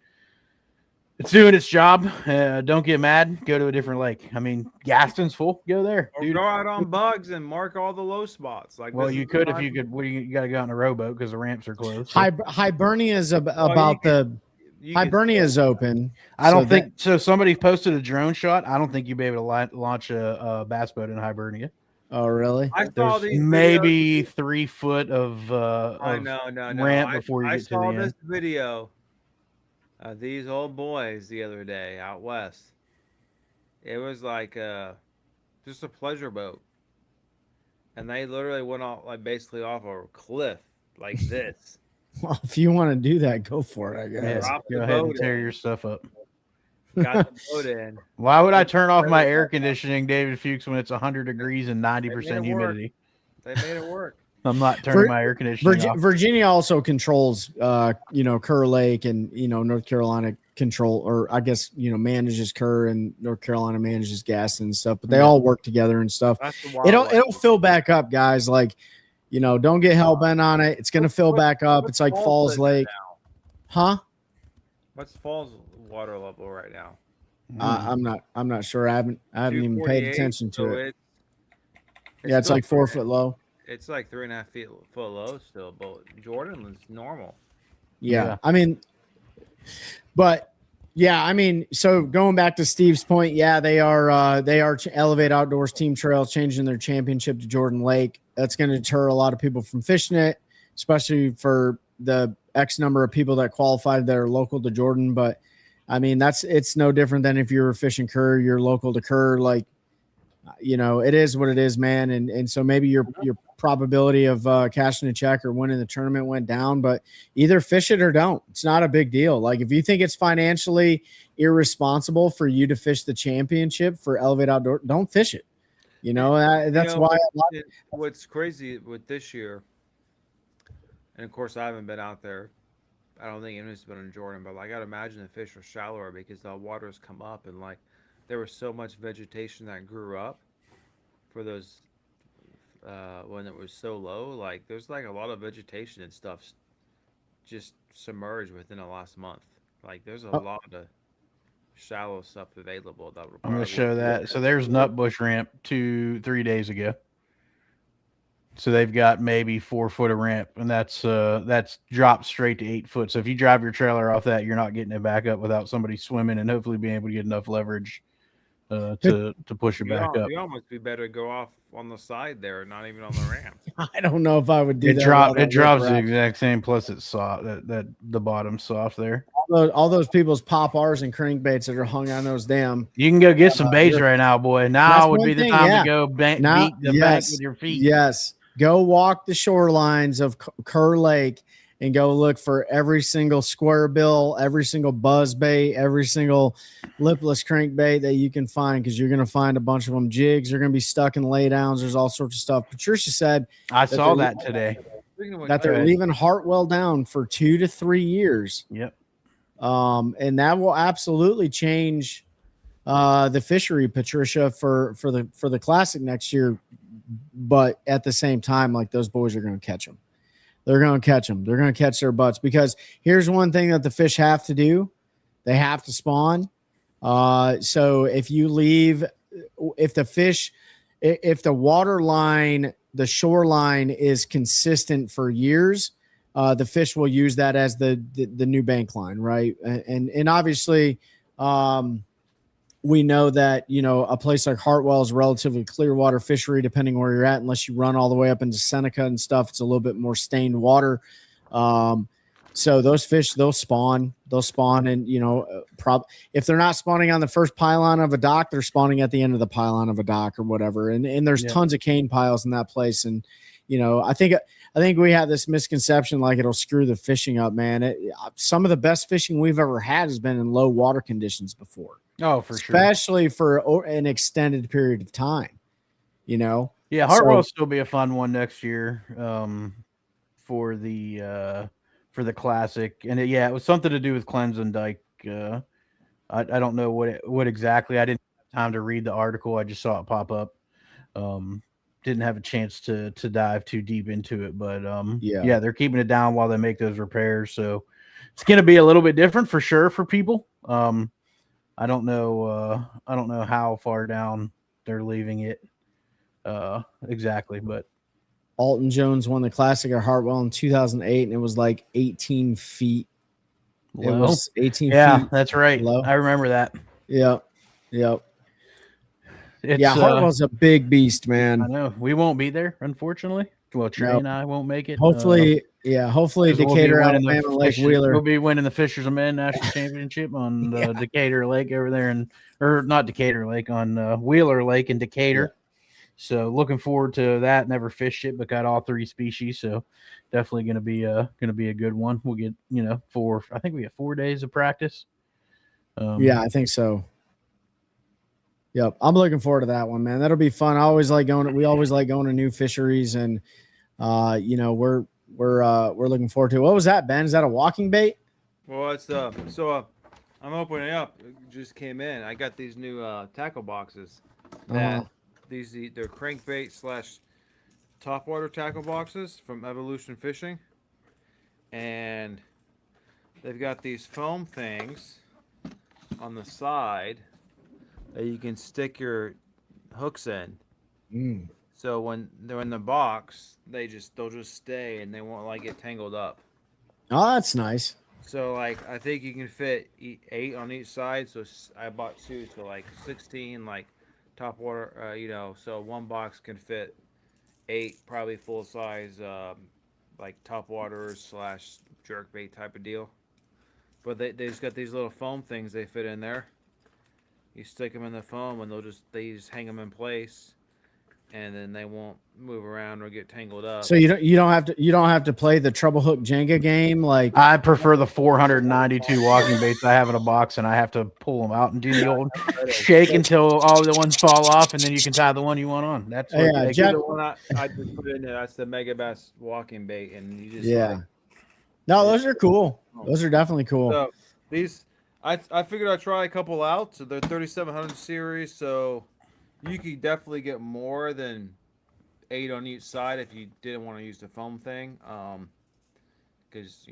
it's doing its job. Don't get mad. Go to a different lake. I mean, Gaston's full. Go there. Or go out on Bugs and mark all the low spots. Well, you could if you could. Well, you got to go out in a rowboat because the ramps are closed. So. Hibernia is about Hibernia is open. I don't So think so. Somebody posted a drone shot. I don't think you'd be able to launch a bass boat in Hibernia. Oh, really? I saw There's these maybe videos. 3 foot of No. ramp before you I get to saw the this end. video of these old boys the other day out west. It was like just a pleasure boat, and they literally went off like basically off a cliff like this. Well, if you want to do that, go for it, I guess. Yeah, Drop go the ahead and boat tear in. your stuff up. Got the boat in. Why would I turn off my air conditioning, David Fuchs, when it's 100 degrees and They made 90% it work. humidity? They made it work. I'm not turning my air conditioning off. Virginia also controls, Kerr Lake, and North Carolina or I guess manages Kerr, and North Carolina manages Gaston and stuff. But they all work together and stuff. That's the wildlife. It'll fill back up, guys. Like, don't get hell bent on it. It's gonna fill back up. It's like Falls Lake, huh? What's Falls water level right now? I'm not sure. I haven't even paid 248, attention to so it. Yeah, it's still like 4 foot low. It's like 3.5 foot low still, but Jordan is normal. Yeah. I mean, so going back to Steve's point, yeah, they are Elevate Outdoors Team Trails changing their championship to Jordan Lake. That's going to deter a lot of people from fishing it, especially for the X number of people that qualified that are local to Jordan. But I mean, it's no different than if you were fishing Kerr, you're local to Kerr. Like, it is what it is, man. And so maybe your probability of cashing a check or winning the tournament went down, but either fish it or don't. It's not a big deal. Like, if you think it's financially irresponsible for you to fish the championship for Elevate Outdoor, don't fish it. That's why. What's crazy with this year, and of course I haven't been out there. I don't think anyone's been in Jordan, but I gotta imagine the fish are shallower because the water's come up, and like there was so much vegetation that grew up for those when it was so low. Like there's like a lot of vegetation and stuff just submerged within the last month. Like there's a lot of shallow stuff available that would I'm going to show that. So there's Nutbush Ramp 2-3 days ago. So they've got maybe 4 foot of ramp, and that's dropped straight to 8 foot. So if you drive your trailer off that, you're not getting it back up without somebody swimming and hopefully being able to get enough leverage to push it back up. You almost be better to go off on the side there, not even on the ramp. I don't know if I would do it that. It drops the exact same. Plus it's soft. That the bottom's soft there. All those people's pop R's and crankbaits that are hung on those damn. You can go get some baits right now, boy. Now would be the time to go beat the bank with your feet. Yes. Go walk the shorelines of Kerr Lake and go look for every single square bill, every single buzz bait, every single lipless crankbait that you can find, because you're going to find a bunch of them. Jigs are going to be stuck in laydowns. There's all sorts of stuff. Patricia said I saw that today. That they're leaving Hartwell down for 2 to 3 years. Yep. And that will absolutely change the fishery, Patricia, for the Classic next year. But at the same time, like, those boys are going to catch them. They're going to catch them. They're going to catch their butts, because here's one thing that the fish have to do. They have to spawn. So if the water line, the shoreline is consistent for years, the fish will use that as the new bank line. Right. And obviously, we know that, a place like Hartwell is relatively clear water fishery, depending where you're at, unless you run all the way up into Seneca and stuff. It's a little bit more stained water. So those fish, they'll spawn, and, if they're not spawning on the first pylon of a dock, they're spawning at the end of the pylon of a dock or whatever. And there's tons of cane piles in that place. And, I think we have this misconception, like, it'll screw the fishing up, man. Some of the best fishing we've ever had has been in low water conditions before. Oh, for sure. Especially for an extended period of time, Yeah, Hartwell will still be a fun one next year for the Classic. And it was something to do with Clemson Dike. I don't know what exactly. I didn't have time to read the article. I just saw it pop up. Didn't have a chance to dive too deep into it, but they're keeping it down while they make those repairs. So it's going to be a little bit different for sure for people. I don't know how far down they're leaving it exactly, but Alton Jones won the Classic at Hartwell in 2008, and it was like 18 feet It Low. was 18 Yeah, feet. that's right. low. I remember that. Yep. It's, Yeah, Hartwell's a big beast, I man. know we won't be there, unfortunately. Well, Trey Nope. and I won't make it. Hopefully, hopefully 'cause we'll be Decatur, winning the Alabama, Lake Fisher- Wheeler. We'll be winning the Fishers of Men National Championship on the Decatur Lake over there, or not Decatur Lake, on Wheeler Lake in Decatur. So looking forward to that. Never fished it, but got all 3 species. So definitely going to be a good one. We'll get I think we get 4 days of practice. Yeah, I think so. Yep, I'm looking forward to that one, man. That'll be fun. We always like going to new fisheries, and we're looking forward to it. What was that, Ben? Is that a walking bait? Well, it's I'm opening it up. It just came in. I got these new tackle boxes. That they're crankbait / topwater tackle boxes from Evolution Fishing, and they've got these foam things on the side that you can stick your hooks in. So when they're in the box, they'll just stay and they won't get tangled up. Oh, that's nice. So I think you can fit 8 on each side. So I bought 2, so 16 top water. So one box can fit 8 probably full size top waters / jerkbait type of deal. But they just got these little foam things they fit in there. You stick them in the foam and they just hang them in place, and then they won't move around or get tangled up. So you don't have to play the treble hook Jenga game like. I prefer the 492 walking baits I have in a box, and I have to pull them out and do the old shake until all the ones fall off, and then you can tie the one you want on. That's what Jeff, the one I just put in there. That's the Megabass walking bait, and you just no, those are cool. Those are definitely cool. So these, I figured I'd try a couple out. So they're 3700 series, so you could definitely get more than 8 on each side if you didn't want to use the foam thing. Because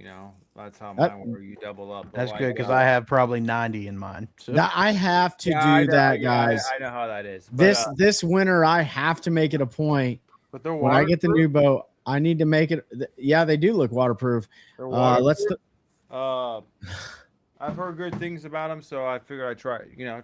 that's how mine were. You double up. That's good because I have probably 90 in mine. So I have to do that, guys. I know how that is. But, this winter, I have to make it a point. But they're when I get the new boat, I need to make it. Yeah, they do look waterproof. I've heard good things about them, so I figured I'd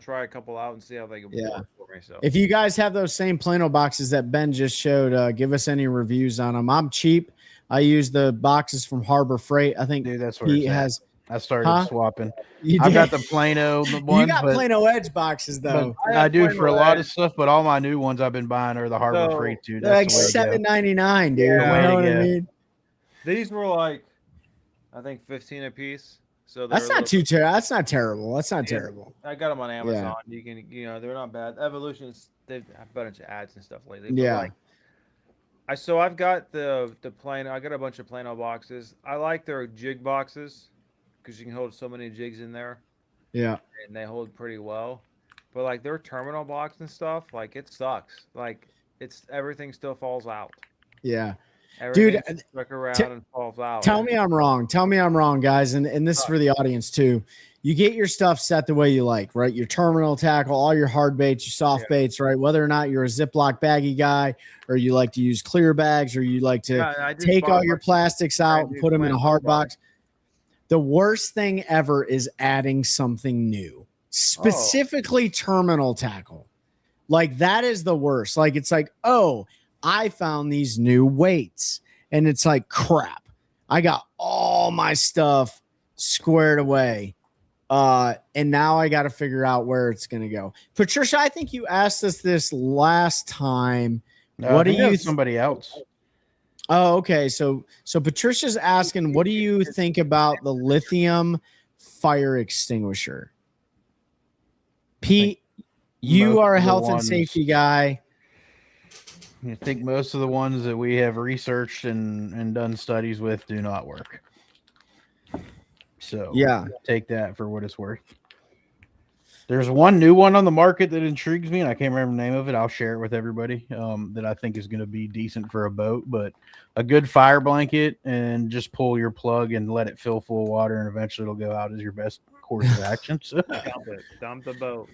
try a couple out and see how they can work for me. So if you guys have those same Plano boxes that Ben just showed, give us any reviews on them. I'm cheap. I use the boxes from Harbor Freight. I think that's what he has. I started swapping. You I've did? got the Plano ones. You got Plano Edge boxes though. I do for a lot of stuff, but all my new ones I've been buying are the Harbor Freight too. They're like $7.99, dude. Yeah, you know what I mean? These were I think 15 a piece. So that's not too terrible. That's not terrible. That's not terrible. I got them on Amazon. You can, they're not bad. Evolution's, they've had a bunch of ads and stuff lately. Yeah. I've got the Plano. I got a bunch of Plano boxes. I like their jig boxes because you can hold so many jigs in there. Yeah. And they hold pretty well. But their terminal box and stuff, it sucks. Everything still falls out. Yeah. Dude, stuck around and falls out. Tell me I'm wrong. Tell me I'm wrong, guys. And this is for the audience too. You get your stuff set the way you like, right? Your terminal tackle, all your hard baits, your soft baits, right? Whether or not you're a Ziploc baggy guy, or you like to use clear bags, or you like to take all your plastics out and put them in a hard box. The worst thing ever is adding something new, specifically terminal tackle. That is the worst. It's I found these new weights, and it's crap. I got all my stuff squared away. And now I got to figure out where it's going to go. Patricia, I think you asked us this last time. What do you somebody else? Oh, okay. So Patricia's asking, what do you think about the lithium fire extinguisher? Pete, you are a health and safety guy. I think most of the ones that we have researched and done studies with do not work. So take that for what it's worth. There's one new one on the market that intrigues me, and I can't remember the name of it. I'll share it with everybody that I think is going to be decent for a boat. But a good fire blanket, and just pull your plug and let it fill full of water, and eventually it'll go out as your best course of action. So dump the boat.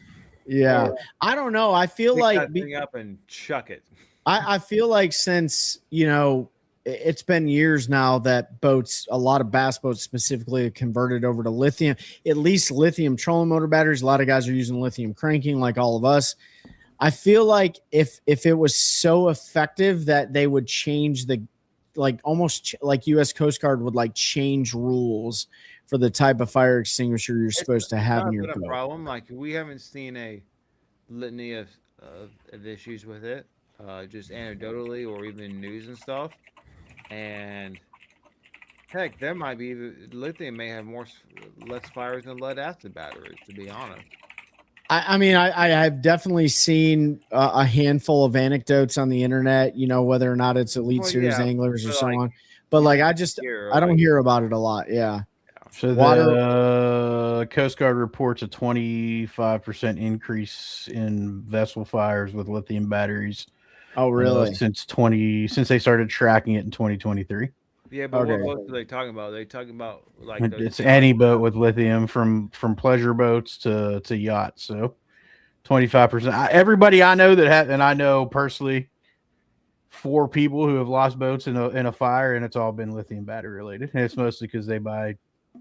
Yeah, I don't know. I feel pick that thing up and chuck it. I feel like since it's been years now that boats, a lot of bass boats specifically, have converted over to lithium, at least lithium trolling motor batteries. A lot of guys are using lithium cranking like all of us. I feel like if it was so effective that they would change the, like almost like U.S. Coast Guard would like change rules for the type of fire extinguisher you're supposed to have in your boat. Problem. Like we haven't seen a litany of issues with it, just anecdotally or even news and stuff. And heck, there might be lithium may have less fires than lead acid batteries, to be honest. I mean, I've definitely seen a handful of anecdotes on the internet, you know, whether or not it's Elite Series anglers or so on. But like, I don't hear about it a lot. Yeah. So the Coast Guard reports a 25% increase in vessel fires with lithium batteries. Oh, really? Since they started tracking it in 2023. Yeah, but what boats are they talking about? Are they talking about like it's any boat with lithium, from pleasure boats to yachts. So 25%. Everybody I know and I know personally 4 people who have lost boats in a fire, and it's all been lithium battery related. And it's mostly because they buy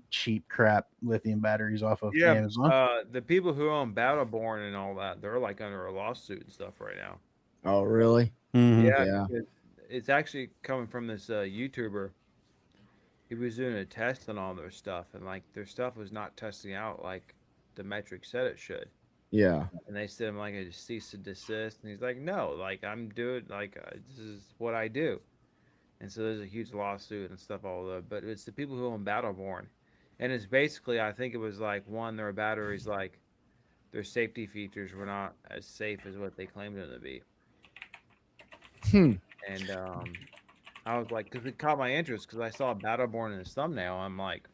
cheap crap lithium batteries off of Amazon. The people who own Battleborn and all that, they're like under a lawsuit and stuff right now. Oh, really? Mm-hmm. Yeah. It's actually coming from this YouTuber. He was doing a test on all their stuff, and like their stuff was not testing out like the metric said it should. Yeah. And they sent him like a cease and desist, and he's like, "No, like I'm doing like this is what I do." And so there's a huge lawsuit and stuff all over. But it's the people who own Battleborn, and it's basically, I think it was like their batteries, like their safety features were not as safe as what they claimed them to be. And I was like, because it caught my interest because I saw Battleborn in his thumbnail. I'm like,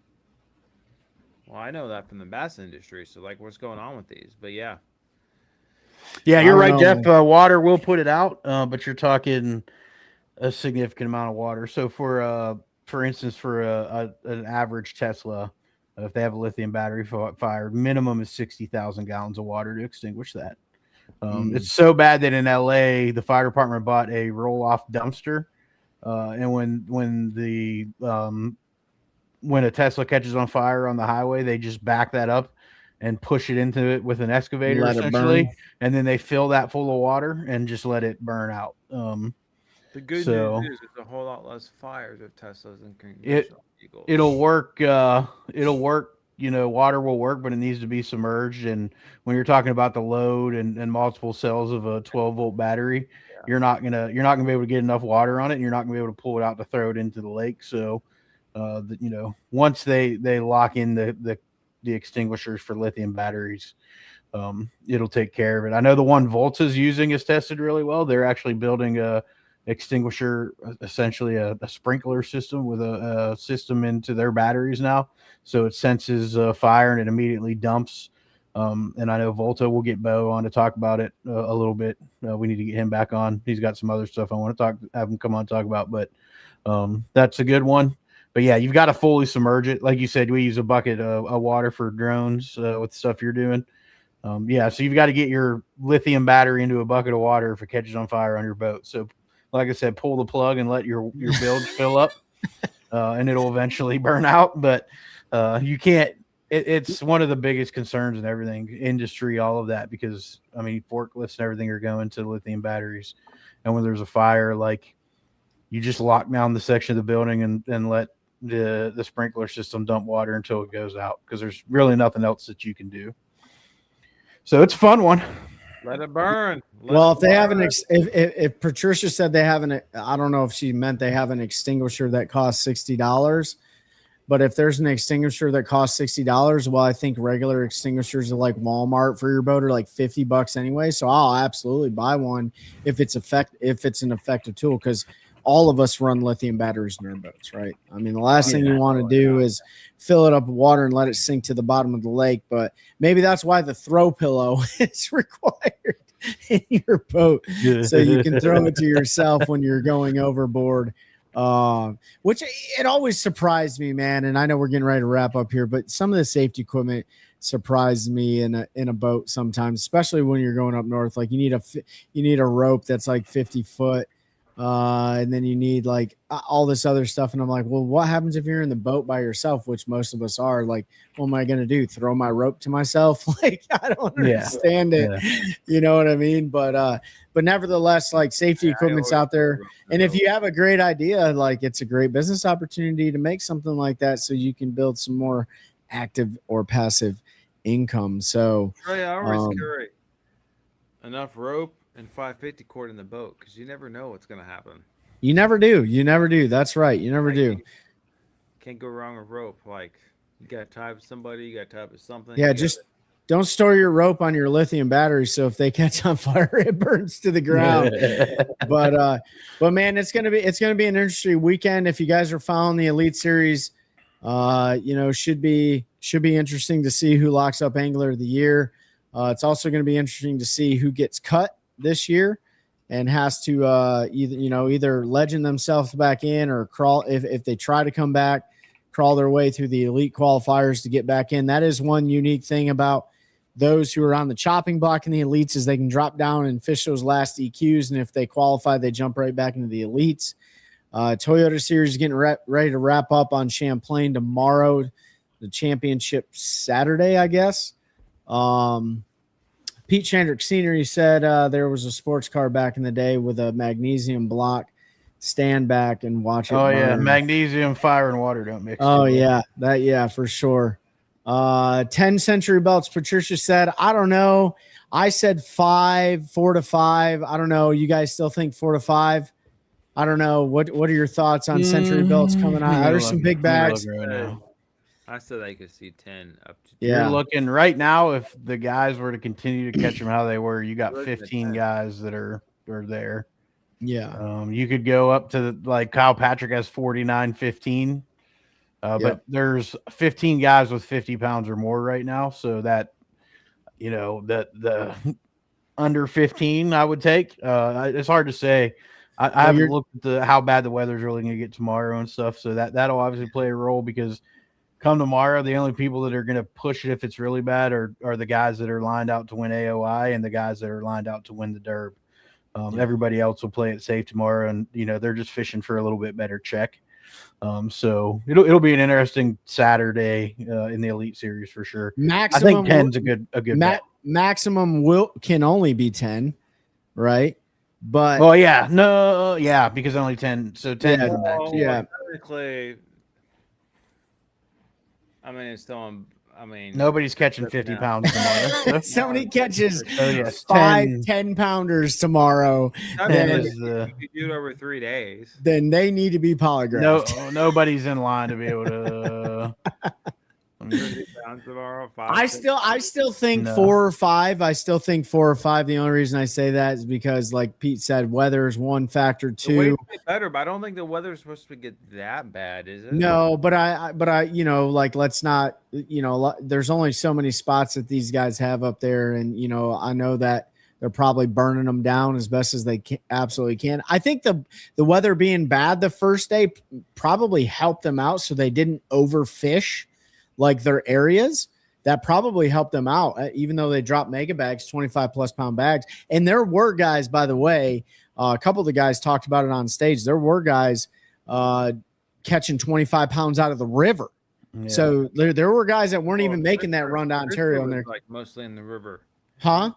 well, I know that from the bass industry. So like, what's going on with these? But yeah, you're right, Jeff. Water will put it out, but you're talking a significant amount of water. So for instance, for an average Tesla, if they have a lithium battery fire, minimum is 60,000 gallons of water to extinguish that. It's so bad that in LA, the fire department bought a roll-off dumpster. And when a Tesla catches on fire on the highway, they just back that up and push it into it with an excavator, essentially, and then they fill that full of water and just let it burn out. The good news is there's a whole lot less fires with Teslas than conventional vehicles. It'll work. It'll work. You know, water will work, but it needs to be submerged. And when you're talking about the load and multiple cells of a 12-volt battery, you're not gonna be able to get enough water on it, and you're not gonna be able to pull it out to throw it into the lake. So, once they lock in the extinguishers for lithium batteries, it'll take care of it. I know the one Volta's using is tested really well. They're actually building a extinguisher, essentially a sprinkler system with a system into their batteries now, so it senses fire and it immediately dumps. And I know Volta will get Bo on to talk about it a little bit. We need to get him back on. He's got some other stuff I want to have him come on and talk about, but that's a good one. But yeah, you've got to fully submerge it. Like you said, we use a bucket of water for drones with stuff you're doing. So you've got to get your lithium battery into a bucket of water if it catches on fire on your boat. So like I said, pull the plug and let your bilge fill up, and it'll eventually burn out. But you can't. It's one of the biggest concerns in everything industry, all of that, because I mean forklifts and everything are going to lithium batteries, and when there's a fire, like you just lock down the section of the building and let the sprinkler system dump water until it goes out, because there's really nothing else that you can do. So it's a fun one. Let it burn. If they have if Patricia said they have I don't know if she meant they have an extinguisher that costs $60, but if there's an extinguisher that costs $60, well, I think regular extinguishers at like Walmart for your boat are like $50 anyway. So I'll absolutely buy one if it's an effective tool, because all of us run lithium batteries in our boats, right? I mean, the last thing you want to do is fill it up with water and let it sink to the bottom of the lake. But maybe that's why the throw pillow is required in your boat, so you can throw it to yourself when you're going overboard. Which it always surprised me, man. And I know we're getting ready to wrap up here, but some of the safety equipment surprised me in a boat sometimes, especially when you're going up north. Like you need a rope that's like 50 foot. and then you need like all this other stuff. And I'm like, well, what happens if you're in the boat by yourself, which most of us are? Like, what am I going to do? Throw my rope to myself? Like, I don't understand it. Yeah. You know what I mean? But nevertheless, like safety equipment's out there. And if you have a great idea, like it's a great business opportunity to make something like that so you can build some more active or passive income. So I always carry enough rope and 550 cord in the boat because you never know what's going to happen. you never do. That's right. You never do. Can't go wrong with rope. Like you got to tie with somebody, you got to tie with something. Yeah, just don't store your rope on your lithium battery. So if they catch on fire, it burns to the ground. But man, it's gonna be an interesting weekend. If you guys are following the Elite Series, should be interesting to see who locks up Angler of the Year. It's also going to be interesting to see who gets cut this year and has to either legend themselves back in or crawl if they try to come back, crawl their way through the elite qualifiers to get back in. That is one unique thing about those who are on the chopping block in the elites is they can drop down and fish those last EQs, and if they qualify, they jump right back into the elites. Toyota Series is getting ready to wrap up on Champlain tomorrow. The championship Saturday, I guess. Pete Chandrick Sr. said there was a sports car back in the day with a magnesium block. Stand back and watch it. Oh yeah, magnesium, fire, and water don't mix. Oh yeah, for sure. 10 Century Belts. Patricia said, I don't know. I said 4 to 5. I don't know. You guys still think 4 to 5? I don't know. What are your thoughts on Century Belts coming out? There's some big bags. I said I could see 10 up to 2. Yeah. You're looking right now, if the guys were to continue to catch them how they were, you got 15 guys that are there. Yeah. You could go up to like Kyle Patrick has 49-15. But there's 15 guys with 50 pounds or more right now. So that, the under 15 I would take. It's hard to say. I haven't looked at how bad the weather's really going to get tomorrow and stuff. So that'll obviously play a role because come tomorrow, the only people that are going to push it if it's really bad are the guys that are lined out to win AOI and the guys that are lined out to win the Derb. Everybody else will play it safe tomorrow, and they're just fishing for a little bit better check. So it'll be an interesting Saturday in the Elite Series for sure. Maximum, I think 10's a good bet. Maximum can only be 10, right? But because only 10. So 10 is the max. Yeah. Technically, I mean, it's still on. I mean, nobody's catching 50 pounds tomorrow. Somebody catches 10 10-pounders tomorrow. If you do it over 3 days, then they need to be polygraphed. No, nobody's in line to be able to. 50 pounds tomorrow. I still think 4 or 5. I still think 4 or 5. The only reason I say that is because, like Pete said, weather is one factor. 2, the waves get better, but I don't think the weather's supposed to get that bad, is it? No, but I let's not. There's only so many spots that these guys have up there, and I know that they're probably burning them down as best as they absolutely can. I think the weather being bad the first day probably helped them out, so they didn't overfish like their areas. That probably helped them out, even though they dropped mega bags, 25+ pound bags. And there were guys, by the way, a couple of the guys talked about it on stage. There were guys catching 25 pounds out of the river. Yeah. So there were guys that weren't even making that run to Ontario. And they're like mostly in the river. Huh?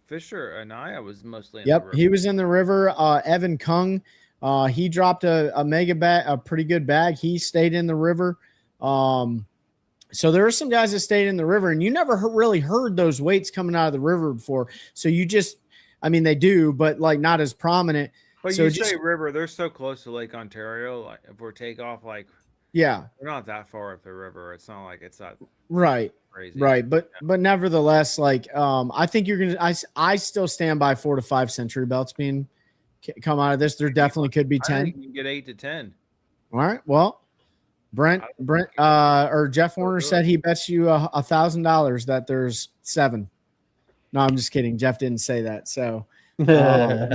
Fisher Anaya was mostly in the river. He was in the river. Evan Kung, he dropped a mega bag, a pretty good bag. He stayed in the river. So there are some guys that stayed in the river, and you never really heard those weights coming out of the river before. So they do, but like not as prominent. But so you say river, they're so close to Lake Ontario. Like if we're takeoff, we're not that far up the river. It's not like it's that crazy. Right. But nevertheless, I think you're gonna. I still stand by 4 to 5 Century Belts being come out of this. There definitely could be 10. I think you can get 8 to 10. All right. Well. Brent, or Jeff Warner said he bets you $1,000 that there's 7. No, I'm just kidding. Jeff didn't say that. So, but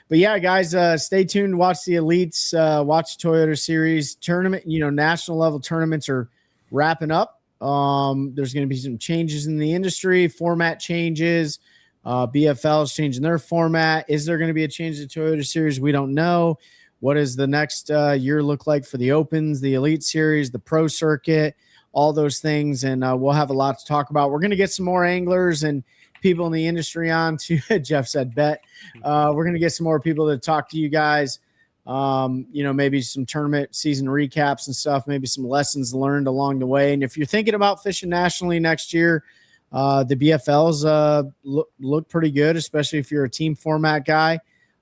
yeah, guys, stay tuned. Watch the elites. Watch the Toyota Series tournament. National level tournaments are wrapping up. There's going to be some changes in the industry, format changes. BFL is changing their format. Is there going to be a change to Toyota Series? We don't know. What does the next year look like for the Opens, the Elite Series, the Pro Circuit, all those things? And we'll have a lot to talk about. We're going to get some more anglers and people in the industry on to Jeff said bet. We're going to get some more people to talk to you guys. Maybe some tournament season recaps and stuff, maybe some lessons learned along the way. And if you're thinking about fishing nationally next year, the BFLs look pretty good, especially if you're a team format guy.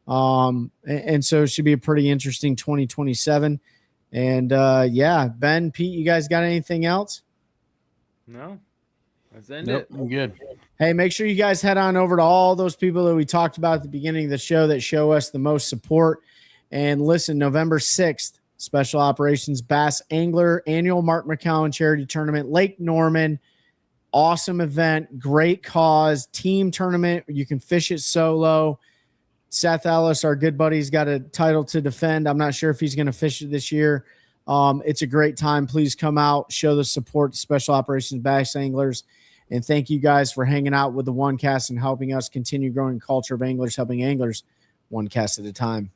And so it should be a pretty interesting 2027. And Ben, Pete, you guys got anything else? No. Let's end Nope, it. I'm good. Hey, make sure you guys head on over to all those people that we talked about at the beginning of the show that show us the most support. And listen, November 6th, Special Operations Bass Angler Annual Mark McCowan Charity Tournament, Lake Norman. Awesome event, great cause, team tournament. You can fish it solo. Seth Ellis, our good buddy's got a title to defend. I'm not sure if he's going to fish it this year. It's a great time. Please come out, show the support to Special Operations Bass Anglers. And thank you guys for hanging out with the One Cast and helping us continue growing culture of anglers, helping anglers one cast at a time.